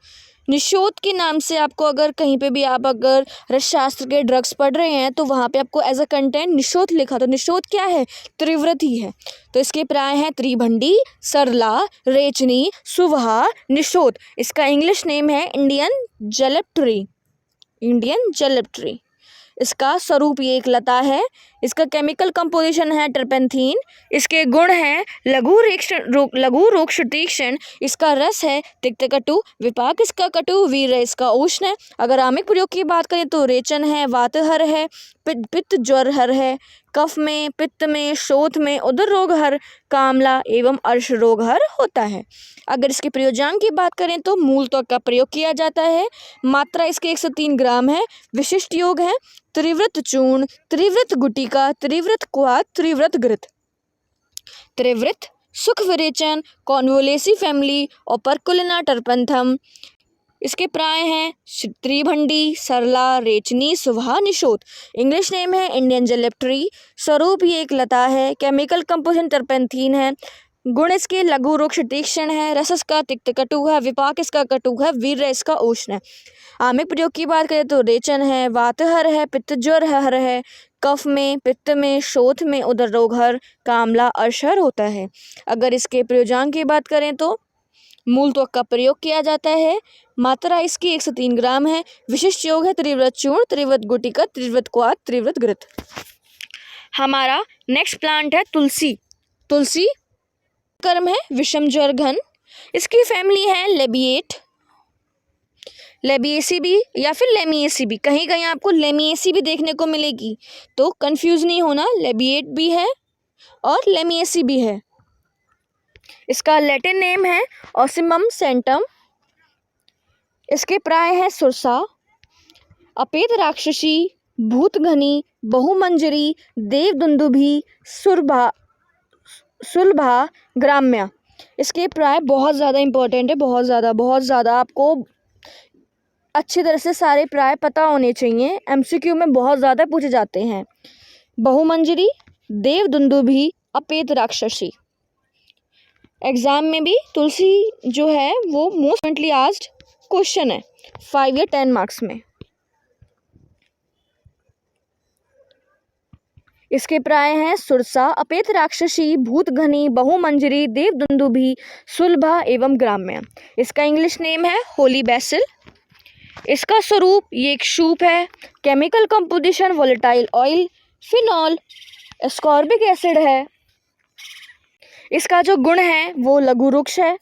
निशोथ के नाम से आपको अगर कहीं पे भी आप अगर रसशास्त्र के ड्रग्स पढ़ रहे हैं तो वहाँ पे आपको एज अ कंटेंट निशोथ लिखा, तो निशोथ क्या है? त्रिव्रत ही है। तो इसके प्राय हैं त्रिभंडी, सरला, रेचनी, सुवहा, निशोथ। इसका इंग्लिश नेम है इंडियन जलेप्ट्री। इंडियन जलेप्ट्री। इसका स्वरूप ये एक लता है। इसका केमिकल कंपोजिशन है टर्पेंथीन। इसके गुण हैं लघु रुक्ष तीक्ष्ण। इसका रस है तिक्त कटु। विपाक इसका कटु। वीर्य इसका उष्ण है। अगर आमिक प्रयोग की बात करें तो रेचन है, वातहर है, पित्त ज्वरहर है, कफ में, पित्त में, शोथ में, उदर रोगहर, कामला एवं अर्श रोगहर होता है। अगर इसके प्रयोजांग की बात करें तो मूल त्वक का प्रयोग किया जाता है। मात्रा इसके 1 से 3 ग्राम है। विशिष्ट योग है त्रिवृत चूर्ण, त्रिवृत गुटिका, त्रिवृत क्वाथ, त्रिवृत घृत। त्रिवृत सुख विरेचन, कॉन्वोलेसी फैमिली, ओपर्कुलिना टर्पेंथम। इसके प्राय हैं त्रिभंडी, सरला, रेचनी, सुवहा, निशोथ। इंग्लिश नेम है इंडियन जलेप्ट्री। स्वरूप ये एक लता है। केमिकल कंपोजिशन टर्पेंथीन है। गुण इसके लघु रुक्ष तीक्ष्ण है। रस इसका तिक्त कटु है। विपाक इसका कटु है। वीर्य इसका उष्ण है। आमिक प्रयोग की बात करें तो रेचन है, वातहर है, पित्त ज्वरहर है, कफ में, पित्त में, शोथ में, उदर रोगहर, कामला, अर्शहर होता है। अगर इसके प्रयोजांग की बात करें तो मूल त्वक का प्रयोग किया जाता है। मात्रा इसकी 1 से 3 ग्राम है। विशिष्ट योग है त्रिवृत चूर्ण, त्रिवृत गुटिका, त्रिवृत क्वाथ, त्रिवृत घृत। हमारा नेक्स्ट प्लांट है तुलसी। तुलसी कर्म है विषमज्वर घन। इसकी फैमिली है लेबिएट, लेबिएसी भी या फिर लेमिएसी भी, कहीं कहीं आपको लेमिएसी भी देखने को मिलेगी, तो कंफ्यूज नहीं होना, लेबिएट भी है और लेमिएसी भी है। इसका लैटिन नेम है ओसिमम सेंटम। इसके प्राय है सुरसा, अपेत राक्षसी, भूतघनी, बहुमंजरी, देवदुंदुभी, सुलभा, ग्राम्या। इसके प्राय बहुत ज़्यादा इंपॉर्टेंट है, बहुत ज़्यादा आपको अच्छी तरह से सारे प्राय पता होने चाहिए, एमसीक्यू में बहुत ज़्यादा पूछे जाते हैं। बहुमंजरी, देवदुंदुभी, अपेत राक्षसी। एग्ज़ाम में भी तुलसी जो है वो मोस्ट फ्रिक्वेंटली आस्क्ड क्वेश्चन है 5 या 10 मार्क्स में। इसके प्राय हैं सुरसा, अपेत राक्षसी, भूतघनी, बहुमंजरी, देवदुंदुभी, सुलभा एवं ग्राम्य। इसका इंग्लिश नेम है होली बेसिल। इसका स्वरूप ये एक शूप है। Chemical composition volatile oil, phenol, ascorbic acid है। इसका जो गुण है वो लघु रुक्ष है।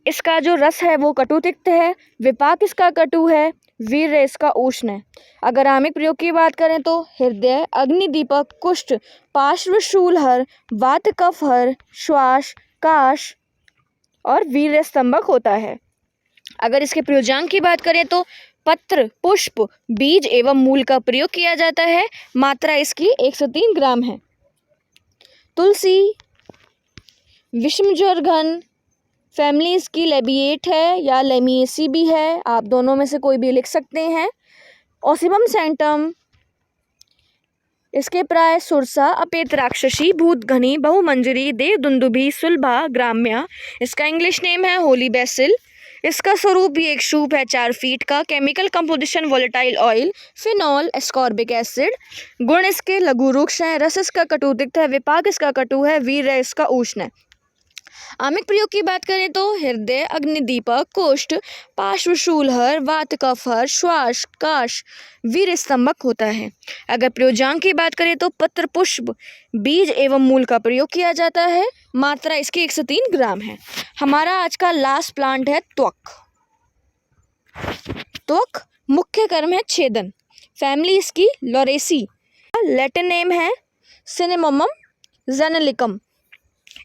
इसका जो रस है वो कटु तिक्त है। विपाक इसका कटु है, वीर्य इसका उष्ण है। अगर आमिक प्रयोग की बात करें तो हृदय, अग्निदीपक, कुष्ठ, पार्श्वशूलहर, वात कफहर, श्वास, काश और वीर्य स्तंभक होता है। अगर इसके प्रयोजांक की बात करें तो पत्र, पुष्प, बीज एवं मूल का प्रयोग किया जाता है। मात्रा इसकी 103 ग्राम है। तुलसी विषमज्वर घन, फैमिली इसकी लेबिएट है या लेमिएसी भी है, आप दोनों में से कोई भी लिख सकते हैं। ओसिमम सेंटम, इसके प्राय सुरसा, अपेत राक्षसी, भूतघनी, बहुमंजरी, देवदुंदुभी, सुलभा, ग्राम्या। इसका इंग्लिश नेम है होली बेसिल। इसका स्वरूप भी एक शूप है 4 फीट का। Chemical composition volatile oil, phenol, ascorbic acid. गुण इसके लघु रुक्ष हैं। रस इसका कटु तिक्त है। विपाक इसका कटु है, वीर्य इसका उष्ण है। आमिक प्रयोग की बात करें तो हृदय, अग्निदीपक, कुष्ठ, पार्श्वशूलहर, वात कफहर, श्वास, काश, वीर्य स्तंभक होता है। अगर प्रयोजांक की बात करें तो पत्र, पुष्प, बीज एवं मूल का प्रयोग किया जाता है। मात्रा इसकी 103 ग्राम है। हमारा आज का लास्ट प्लांट है त्वक। त्वक मुख्य कर्म है छेदन। फैमिली इसकी लॉरेसी। लैटिन नेम है सिनेमोमम जेनेलिकम।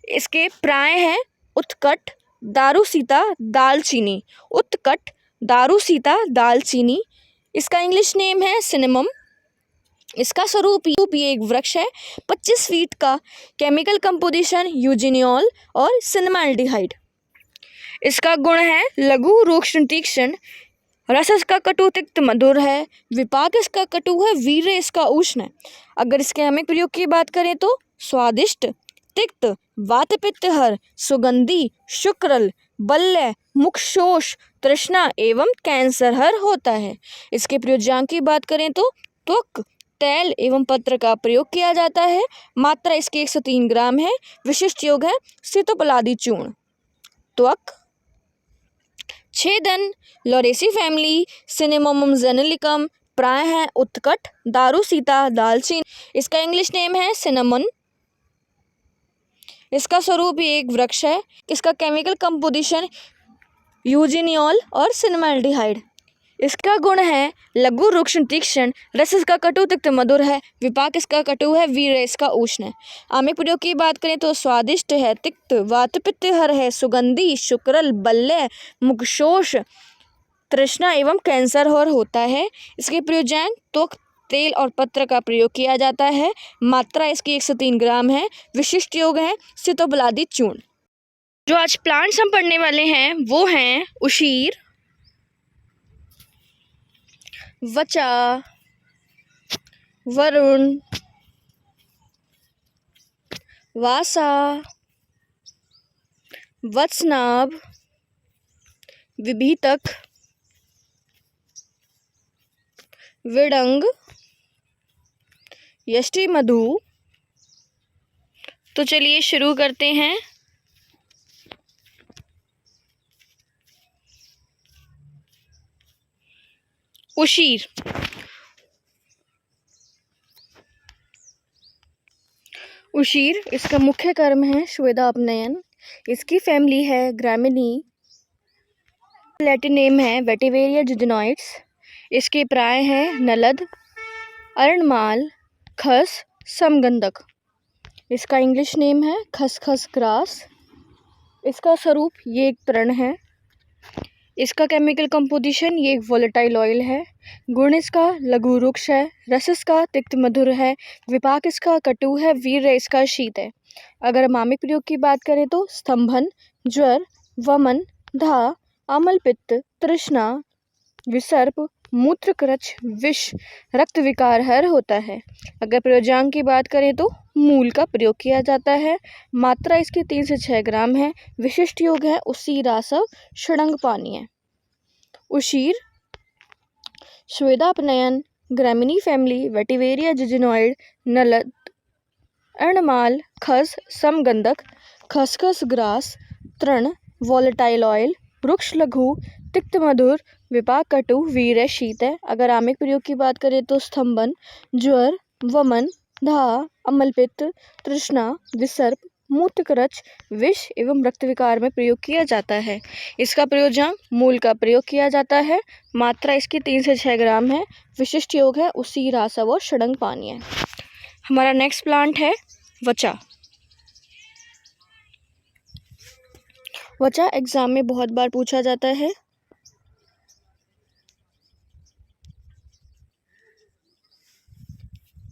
इसके प्राय हैं उत्कट, दारूसीता, दालचीनी। उत्कट, दारूसीता, दालचीनी। इसका इंग्लिश नेम है सिनेमम। इसका स्वरूप ये एक वृक्ष है 25 फीट का। केमिकल कंपोजिशन यूजिनियोल और सिनेमाल्डिहाइड। इसका गुण है लघु रूक्ष तीक्ष्ण। रस इसका कटु तिक्त मधुर है। विपाक इसका कटु है, वीर्य इसका उष्ण है। अगर इसके आमिक प्रयोग की बात करें तो स्वादिष्ट, तिक्त, वातपित्तहर, सुगंधी, शुक्रल, बल्य, मुखशोष, तृष्णा एवं कैंसरहर होता है। इसके प्रयोजांक की बात करें तो त्वक, तेल एवं पत्र का प्रयोग किया जाता है। मात्रा इसकी 103 ग्राम है। विशिष्ट योग है सीतोपलादी चूर्ण। त्वक छेदन, लॉरेसी फैमिली, सिनेमोमम जेनेलिकम। प्राय है उत्कट, दारूसीता, दालचीनी। इसका इंग्लिश नेम है सिनेमन। इसका स्वरूप ही एक वृक्ष है। इसका केमिकल कंपोजिशन यूजिनियोल और सिनेमाल्डिहाइड। इसका गुण है लघु रूक्ष तीक्ष्ण। रस इसका कटु तिक्त मधुर है। विपाक इसका कटु है, वीर्य इसका उष्ण है। आमिक प्रयोग की बात करें तो स्वादिष्ट है, तिक्त, वातपित्तहर है, सुगंधी, शुक्रल, बल्य, मुखशोष, तृष्णा एवं कैंसरहर होता है। इसके प्रयोजन त्वक, तेल और पत्र का प्रयोग किया जाता है। मात्रा इसकी 103 ग्राम है। विशिष्ट योग है सीतोपलादी चूर्ण। जो आज प्लांट्स हम पढ़ने वाले हैं वो हैं उशीर, वचा, वरुण, वासा, वत्सनाभ, विभीतक, विडंग, यष्टि मधु। तो चलिए शुरू करते हैं। उशीर। उशीर इसका मुख्य कर्म है श्वेता अपनयन। इसकी फैमिली है ग्रामिनी। लैटिन नेम है वेटिवेरिया जिजनॉइड्स। इसके प्राय हैं नलद, अरणमाल, खस, समगंधक। इसका इंग्लिश नेम है खसखस ग्रास। इसका स्वरूप ये एक तृण है। इसका केमिकल कंपोजिशन ये एक वोलेटाइल ऑयल है। गुण इसका लघु रुक्ष है। रस इसका तिक्त मधुर है। विपाक इसका कटु है। वीर्य इसका शीत है। अगर मामिक प्रयोग की बात करें तो स्तंभन, ज्वर, वमन, धा, अम्ल पित्त, तृष्णा, विसर्प, मूत्रकृच, विष, रक्त विकार हर होता है। अगर प्रयोजांक की बात करें तो मूल का प्रयोग किया जाता है। मात्रा इसकी 3 से 6 ग्राम है। विशिष्ट योग है उसी रासव षडंग पानीय। उशीर श्वेतापनयन, ग्रामिनी फैमिली, वेटिवेरिया जिजिनॉइड, नलद, अर्णमाल, खस, समगंधक, खसखस ग्रास, तृण, वोलेटाइल ऑयल, वृक्ष लघु, तिक्त मधुर, विपाक कटु, वीर्य शीत है। अगर आमिक प्रयोग की बात करें तो स्तंभन, ज्वर, वमन, धा, अम्लपित्त, तृष्णा, विसर्प, मूत्रकृच, विष एवं रक्त विकार में प्रयोग किया जाता है। इसका प्रयोजन मूल का प्रयोग किया जाता है। मात्रा इसकी 3 से 6 ग्राम है। विशिष्ट योग है उसी रासव और षडंग पानीय। हमारा नेक्स्ट प्लांट है वचा। वचा एग्जाम में बहुत बार पूछा जाता है।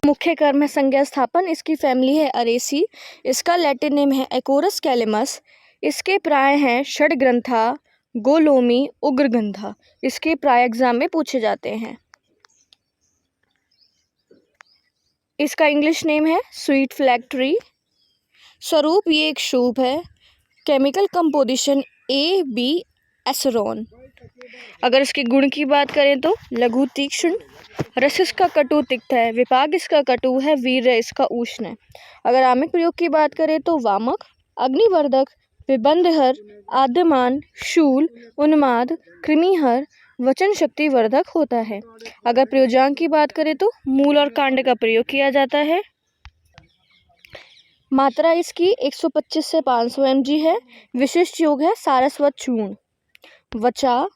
मुख्य कर्म है संज्ञा स्थापन। इसकी फैमिली है अरेसी। इसका लैटिन नेम है एकोरस कैलेमस। इसके प्राय हैं षडग्रंथा, गोलोमी, उग्रगंधा। इसके प्राय एग्जाम में पूछे जाते हैं। इसका इंग्लिश नेम है स्वीट फ्लैग ट्री। स्वरूप ये एक शुभ है। Chemical composition AB एसरोन। अगर इसके गुण की बात करें तो लघु तीक्ष्ण, रस इसका कटु तिक्त है, विपाक इसका कटु है, वीर्य इसका उष्ण है। अगर आमिक प्रयोग की बात करें तो वामक, अग्निवर्धक, विबंधहर, आद्यमान, शूल, उन्माद, कृमिहर, वचन शक्ति वर्धक होता है। अगर प्रयोजांक की बात करें तो मूल और कांड का प्रयोग किया जाता है। मात्रा इसकी 125 से 500 mg है। विशिष्ट योग है सारस्वत चूर्ण। वचा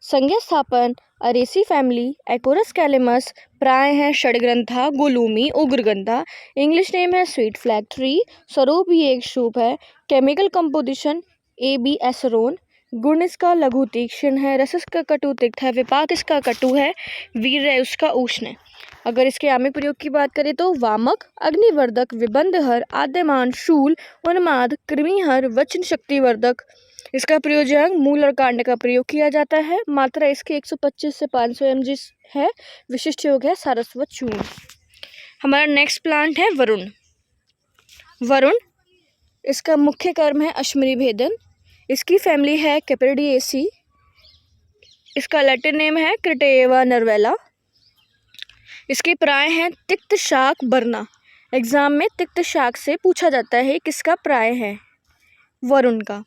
संज्ञा स्थापन अरेसी फैमिली, एकोरस कैलेमस। प्राय है षडग्रंथा, गोलूमी, उग्रगंधा। इंग्लिश नेम है स्वीट फ्लैग ट्री। स्वरूप ये एक शुभ है। Chemical composition AB एसरोन। गुण इसका लघु तीक्ष्ण है। रस इसका कटु तिक्त है। विपाक इसका कटु है। वीर्य उसका उष्ण है। अगर इसके आमिक प्रयोग की बात करें तो वामक, अग्निवर्धक, विबंधहर, आद्यमान, शूल, उन्माद, कृमिहर, वचन शक्तिवर्धक। इसका प्रयोजन मूल और कांड का प्रयोग किया जाता है। मात्रा इसकी 125 से 500 mg है। विशिष्ट योग है सारस्वत चूर्ण। हमारा नेक्स्ट प्लांट है वरुण। वरुण इसका मुख्य कर्म है अश्मरी भेदन। इसकी फैमिली है कैपेरिडिएसी। इसका लैटिन नेम है क्रिटेवा नर्वेला। इसके प्राय हैं तिक्त शाक बरना। एग्जाम में तिक्त शाक से पूछा जाता है किसका प्राय है, वरुण का।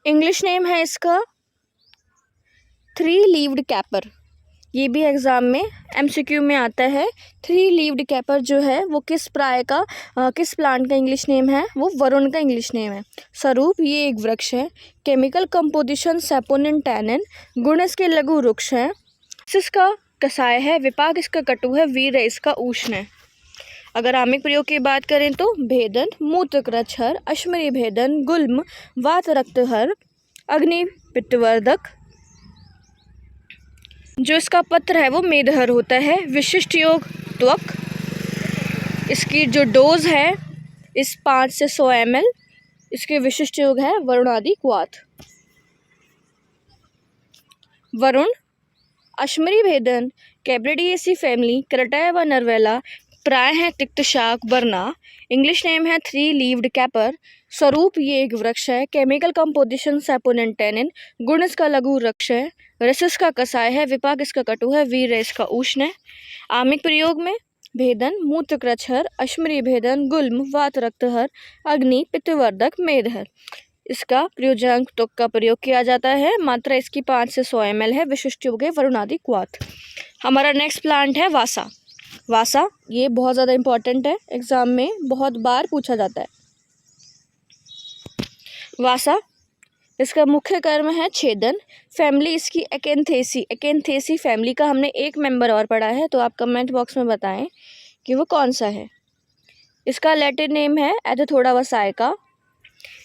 इंग्लिश नेम है इसका 3 लीव्ड कैपर। ये भी एग्ज़ाम में MCQ में आता है। 3 लीव्ड कैपर जो है वो किस प्राय का किस प्लांट का इंग्लिश नेम है, वो वरुण का इंग्लिश नेम है। स्वरूप ये एक वृक्ष है। Chemical composition saponin tannin. गुण इसके लघु वृक्ष है। इसका कसाय है। विपाक इसका कटु है। वीर्य इसका उष्ण है। अगर आमिक प्रयोग की बात करें तो भेदन, मूत्रकृच्छर, अश्मरी भेदन, गुल्म, वात रक्तहर, अग्नि पित्तवर्धक। जो इसका पत्र है वो मेदहर होता है। विशिष्ट योग त्वक। इसकी जो डोज है इस 5 से 100 ml। इसके विशिष्ट योग है वरुणादि क्वाथ। वरुण अश्मरी भेदन, कैपेरिडिएसी फैमिली, क्रिटेवा नर्वेला। प्राय है तिक्त शाक बरना। इंग्लिश नेम है 3 लीव्ड कैपर। स्वरूप ये एक वृक्ष है। Chemical composition saponin tannin. गुण इसका लघु वृक्ष है। रस इसका कसाय है। विपाक इसका कटु है। वीर्य इसका उष्ण है। आमिक प्रयोग में भेदन, मूत्रकृच्छर, अश्मरी भेदन, गुल्म, वात रक्तहर, अग्नि पित्तवर्धक, मेदहर। इसका प्रयोजांक तुक का प्रयोग किया जाता है। मात्रा इसकी 5 से 100 ml है। विशिष्ट योग है वरुणादि क्वाथ। हमारा नेक्स्ट प्लांट है वासा। वासा, ये बहुत ज़्यादा इम्पॉर्टेंट है, एग्ज़ाम में बहुत बार पूछा जाता है। वासा, इसका मुख्य कर्म है छेदन। फैमिली इसकी एकेंथेसी, एकेंथेसी फैमिली का हमने एक मेंबर और पढ़ा है, तो आप कमेंट बॉक्स में बताएं कि वो कौन सा है। इसका लैटिन नेम है एथोडा वसाइका।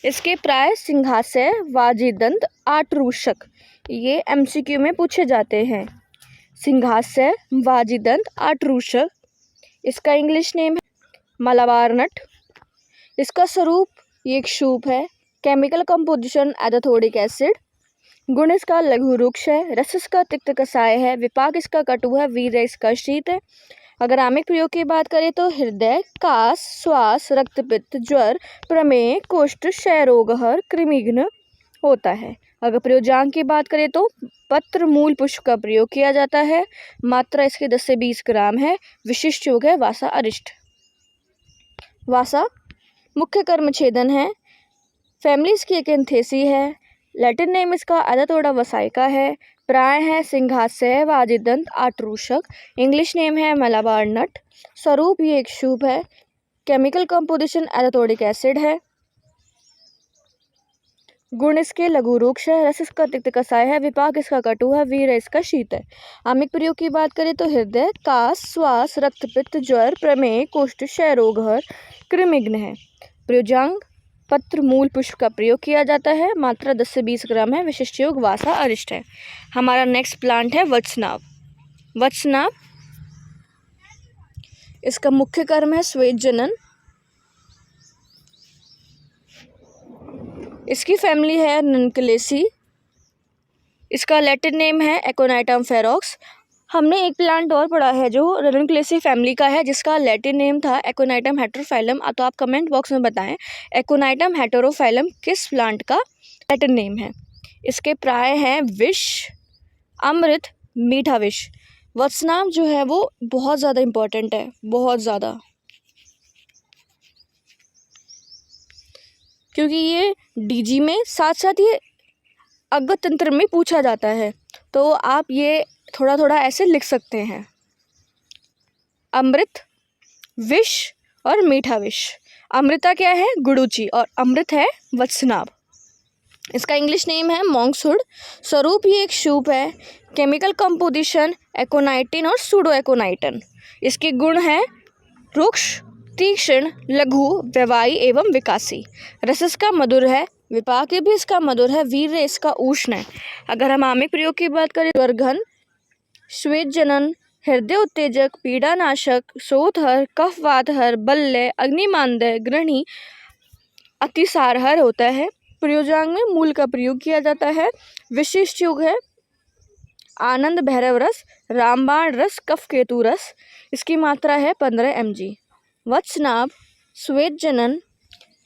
इसके प्राय सिंहासय वाजिदंत आट्रूषक, ये एमसीक्यू में पूछे जाते हैं। सिंहासय वाजिदंत आट्रूषक। इसका इंग्लिश नेम है मलाबार नट। इसका स्वरूप ये एक शूप है। Chemical composition ethodic acid. गुण इसका लघु रुक्ष है। रस इसका तिक्त कसाय है। विपाक इसका कटु है। वीर्य इसका शीत है। अगर आमिक प्रयोग की बात करें तो हृदय, कास, श्वास, रक्तपित्त, ज्वर, प्रमेय, कुष्ठ, क्षय रोग, कृमिघ्न होता है। अगर प्रयोजांग की बात करें तो पत्र, मूल, पुष्प का प्रयोग किया जाता है। मात्रा इसके 10 से 20 ग्राम है। विशिष्ट योग है वासा अरिष्ट। वासा मुख्य कर्म छेदन है। फैमिली इसकी एकेंथेसी है। लैटिन नेम इसका एथोडा वसाइका है। प्राय है सिंहासय वाजिदंत आट्रूषक। इंग्लिश नेम है मलाबार नट। स्वरूप ये एक शूप है। केमिकल कंपोजिशन एथोडिक एसिड है। गुण इसके लघु रुक्ष है। रस इसका तिक्त कसाय है। विपाक इसका कटु है। वीर्य इसका शीत है। आमिक प्रयोग की बात करें तो हृदय, कास, श्वास, रक्तपित्त, ज्वर, प्रमेय, कुष्ठ, क्षय रोग, कृमिघ्न है। प्रयोजांग पत्र, मूल, पुष्प का प्रयोग किया जाता है। मात्रा 10 से 20 ग्राम है। विशिष्ट योग वासा अरिष्ट है। हमारा नेक्स्ट प्लांट है वत्सनाभ। वत्सनाभ, इसका मुख्य कर्म है श्वेत जनन। इसकी फैमिली है ननकलेसी। इसका लैटिन नेम है एकोनाइटम फेरोक्स। हमने एक प्लांट और पढ़ा है जो रननक्लेसी फैमिली का है, जिसका लैटिन नेम था एकोनाइटम हेटेरोफाइलम। तो आप कमेंट बॉक्स में बताएं एकोनाइटम हेटेरोफाइलम किस प्लांट का लैटिन नेम है। इसके प्राय हैं विष, अमृत, मीठा विष। वत्सनाभ जो है वो बहुत ज़्यादा इम्पोर्टेंट है, बहुत ज़्यादा, क्योंकि ये डीजी में साथ साथ ये अग्गत तंत्र में पूछा जाता है। तो आप ये थोड़ा थोड़ा ऐसे लिख सकते हैं, अमृत, विष और मीठा विष। अमृता क्या है? गुडुचि, और अमृत है वत्सनाभ। इसका इंग्लिश नेम है मॉन्क्सवुड। स्वरूप ये एक शूप है। केमिकल कंपोजिशन एकोनाइटिन और सूडो एकोनाइटिन। इसके गुण हैं रुक्ष, तीक्ष्ण, लघु, व्यवायी एवं विकासी। रस इसका मधुर है। विपाक भी इसका मधुर है। वीर्य इसका उष्ण है। अगर हम आमिक प्रयोग की बात करें, ज्वरघन, श्वेत जनन, हृदय उत्तेजक, पीड़ानाशक, शोथहर, कफवातहर, बल्य, अग्निमांद्य, ग्रहणी, अतिसारहर होता है। प्रयोजांग में मूल का प्रयोग किया जाता है। विशिष्ट योग है आनंद भैरव रस, रामबाण रस, कफ केतु रस। इसकी मात्रा है 15 mg। वत्सनाभ, श्वेत जनन,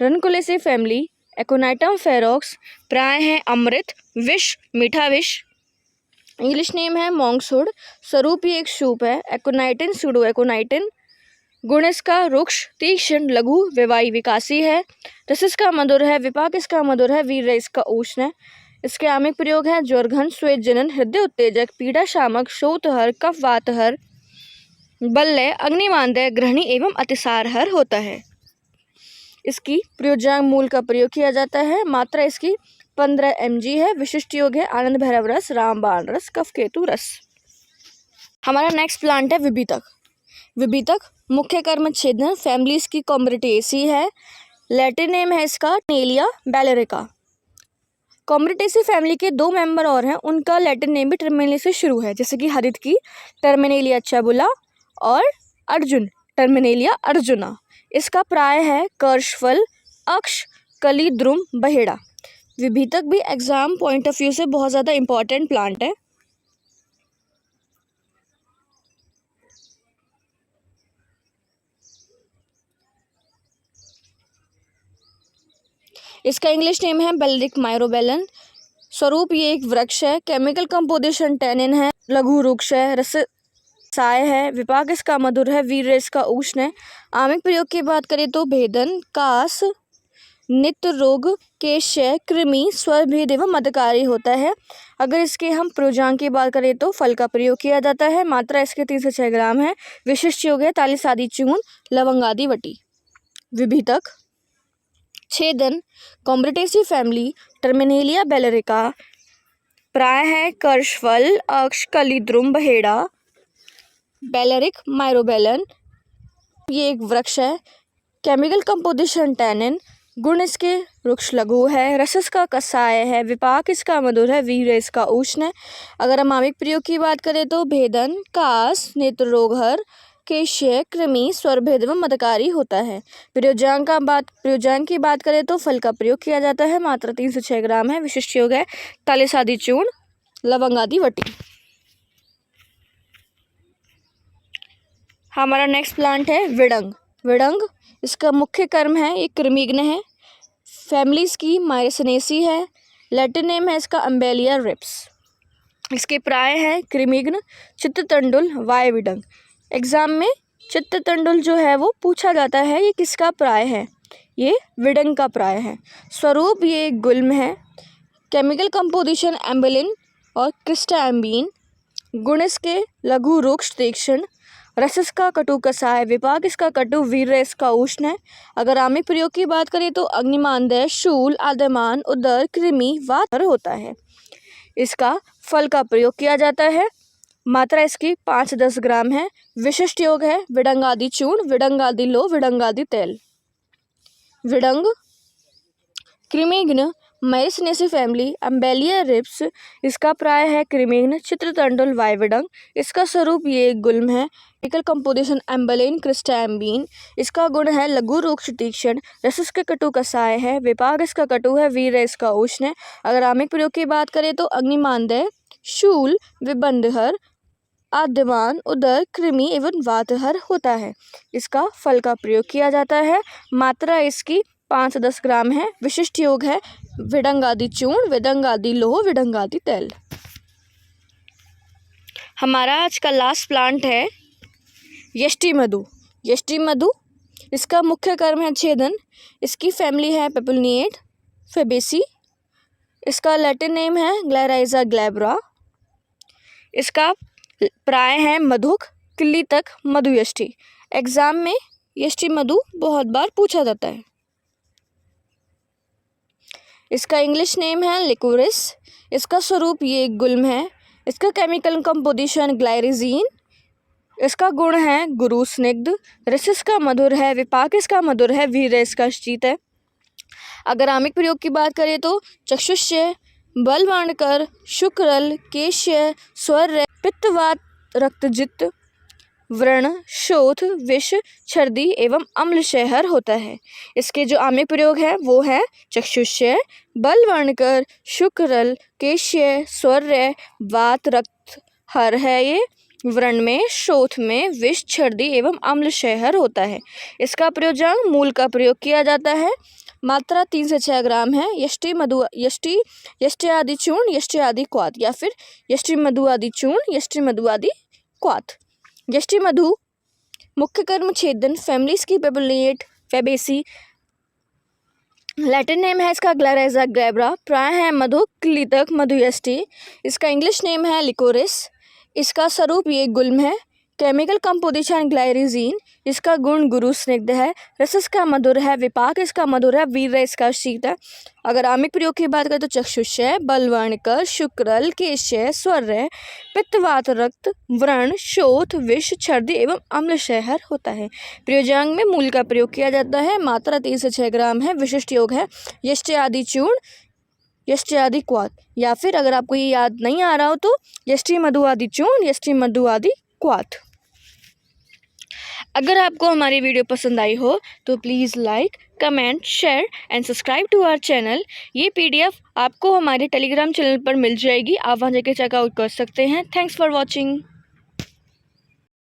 रनकुलेसी फैमिली, एकोनाइटम फेरोक्स। प्राय है अमृत, विष, मीठा विष। इंग्लिश नेम है मॉन्क्सवुड। स्वरूप ये एक शूप है। एकोनाइटिन, सूडो एकोनाइटिन। गुण इसका रुक्ष, तीक्ष्ण, लघु, व्यवायी, विकासी है। रस इसका मधुर है। विपाक इसका मधुर है। वीर्य इसका उष्ण है। इसके आमिक प्रयोग है ज्वरघन, श्वेत जनन, हृदय उत्तेजक, पीड़ा शामक, शोथहर, कफवातहर, बल्य, अग्निमांद्य, ग्रहणी एवं अतिसारहर होता है। इसकी प्रयोजांग मूल का प्रयोग किया जाता है। मात्रा इसकी 15 mg है। विशिष्ट योग है आनंद भैरव रस, रामबाण रस, कफ केतु रस। हमारा नेक्स्ट प्लांट है विभितक। विभितक मुख्य कर्म छेदन। फैमिली इसकी कॉम्ब्रिटेसी है। लैटिन नेम है इसका नेलिया बैलेरिका। कॉम्ब्रिटेसी फैमिली के 2 मेंबर और हैं, उनका लैटिन नेम भी टर्मिनेलिया से शुरू है, जैसे कि हरित की टर्मिनेलिया चैबुला और अर्जुन टर्मिनेलिया अर्जुना। इसका प्राय है कर्षफल, अक्ष, कली, द्रुम, बहेड़ा। विभितक भी एग्जाम पॉइंट ऑफ व्यू से बहुत ज़्यादा इम्पॉर्टेंट प्लांट है। इसका इंग्लिश नेम है बेलरिक माइरोबेलन। स्वरूप ये एक वृक्ष है। केमिकल कंपोजिशन टैनिन है। लघु रुक्ष है। रस साय है। विपाक इसका मधुर है। वीर्य इसका उष्ण है। आमिक प्रयोग की बात करें तो भेदन, कास, नेत्र रोग, केशय, कृमि, स्वरभेद एवं मदकारी होता है। अगर इसके हम प्रयोजांग की बात करें तो फल का प्रयोग किया जाता है। मात्रा इसके 3 से 6 ग्राम है। विशिष्ट योग है तालिस आदि चूर्ण, लवंग आदि वटी। विभितक, छेदन, कॉम्ब्रेटेसी फैमिली, टर्मिनेलिया बेलरिका। प्राय है कर्षफल, अक्ष, कलिद्रुम, बहेड़ा, बेलरिक, माइरोबेलन। ये एक वृक्ष है। Chemical composition tannin. गुण इसके रुक्ष लघु है। रस इसका कसाय है। विपाक इसका मधुर है। वीर्य इसका उष्ण है। अगर हम आमिक प्रयोग की बात करें तो भेदन, कास, नेत्र रोगहर, केशय, कृमि, स्वरभेद एवं मदकारी होता है। प्रयोजांग की बात करें तो फल का प्रयोग किया जाता है। मात्रा 3 से 6 ग्राम है। विशिष्ट योग है तालिस आदि चूर्ण, लवंग आदि वटी। हमारा नेक्स्ट प्लांट है विडंग। विडंग इसका मुख्य कर्म है, ये कृमिघ्न है। फैमिली इसकी मायरेसिनेसी है। लैटिन नेम है इसका अम्बेलिया रिप्स। इसके प्राय है कृमिघ्न, चित्ततंडुल, वाय विडंग। एग्जाम में चित्ततंडुल जो है वो पूछा जाता है, ये किसका प्राय है? ये विडंग का प्राय है। स्वरूप ये गुल्म है। केमिकल कंपोजिशन एम्बेलिन और क्रिस्टाएम्बीन। गुण इसके लघु, रुक्ष, तीक्ष्ण। रस इसका कटु कसाय, विपाक इसका कटु, वीर्य इसका उष्ण है। अगर आमिक प्रयोग की बात करें तो अग्निमांदय, शूल, आद्यमान, उदर, कृमि, वात होता है। इसका फल का प्रयोग किया जाता है। मात्रा इसकी 5 से 10 ग्राम है। विशिष्ट योग है विडंग आदि चूर्ण, विडंग आदि लो, विडंग आदि तेल। विडंग कृमिघ्न, मायरेसिनेसी फैमिली, अम्बेलिया रिप्स। इसका प्राय है कृमिघ्न, चित्ततंडुल, वाय विडंग। इसका स्वरूप ये गुल्म है। Chemical composition embelin, christembine. इसका गुण है लघु, रुक्ष, तीक्ष्ण। रस इसका कटु कसाय है। विपाक इसका कटु है। वीर्य इसका उष्ण है। अगर आमिक प्रयोग की बात करें तो अग्निमांदय, शूल, विबंधहर, आद्यमान, उदर, कृमि एवं वातहर होता है। इसका फल का प्रयोग किया जाता है। मात्रा इसकी 5 से 10 ग्राम है। विशिष्ट योग है विडंग आदि चूर्ण, विडंग आदि लोह, विडंग आदि तेल। हमारा आज का लास्ट प्लांट है यष्टि मधु। यष्टि मधु इसका मुख्य कर्म है छेदन। इसकी फैमिली है पेपुलनिएट फेबेसी। इसका लैटिन नेम है ग्लायराइजा ग्लैब्रा। इसका प्राय है मधुक, किल्लीतक, मधुयष्टि। एग्जाम में यष्टि मधु बहुत बार पूछा जाता है। इसका इंग्लिश नेम है लिकोरिस। इसका स्वरूप ये गुल्म है। इसका केमिकल कंपोजिशन ग्लाइरिजीन। इसका गुण है गुरु स्निग्ध। रस इसका मधुर है। विपाक इसका मधुर है। वीर्य इसका शीत है। अगर आमिक प्रयोग की बात करें तो चक्षुष्य, बलवर्णकर, शुक्रल, केशय, स्वर्य, पित्तवात, रक्तजित, व्रण, शोथ, विष, छर्दी एवं अम्लशहर होता है। इसके जो आमिक प्रयोग है वो है चक्षुष्य, बलवर्णकर, शुक्रल, केशय, स्वर्य, वात, रक्त, हर है ये। व्रण में, शोथ में, विष, छर्दी एवं अम्लशहर होता है। इसका प्रयोजन मूल का प्रयोग किया जाता है। मात्रा 3 से 6 ग्राम है। यष्टि मधु, यष्टि आदि चूर्ण, यष्टि आदि क्वाथ, या फिर यष्टि मधु आदि चूर्ण, यष्टि मधु आदि क्वाथ। यष्टि मधु मुख्य कर्म छेदन। फैमिलीज की पेपुलनिएट फेबेसी। लैटिन नेम है इसका ग्लायराइजा ग्लैब्रा। प्राय है मधुक, किल्लीतक, मधुयष्टि। इसका इंग्लिश नेम है लिकोरिस। इसका स्वरूप ये गुल्म है। Chemical composition glycyrrhizin. इसका गुण गुरु स्निग्ध है। रस इसका मधुर है। विपाक इसका मधुर है। वीर्य इसका शीत है। अगर आमिक प्रयोग की बात करें तो चक्षुष्य, बलवर्णकर, शुक्रल, केशय, स्वर्य, पित्तवात, रक्त, व्रण, शोथ, विष, छर्दी एवं अम्लशहर होता है। प्रयोजांग में मूल का प्रयोग किया जाता है। मात्रा 3 से 6 ग्राम है। विशिष्ट योग है यष्टि आदि चूर्ण, यष्टि आदि क्वाथ, या फिर अगर आपको ये याद नहीं आ रहा हो तो यष्टि मधु आदि चूर्ण, यष्टि मधु आदि क्वाथ। अगर आपको हमारी वीडियो पसंद आई हो तो please like, comment, share and subscribe to our channel. ये PDF आपको हमारे टेलीग्राम चैनल पर मिल जाएगी। आप वहाँ जाके चेकआउट कर सकते हैं। Thanks for watching.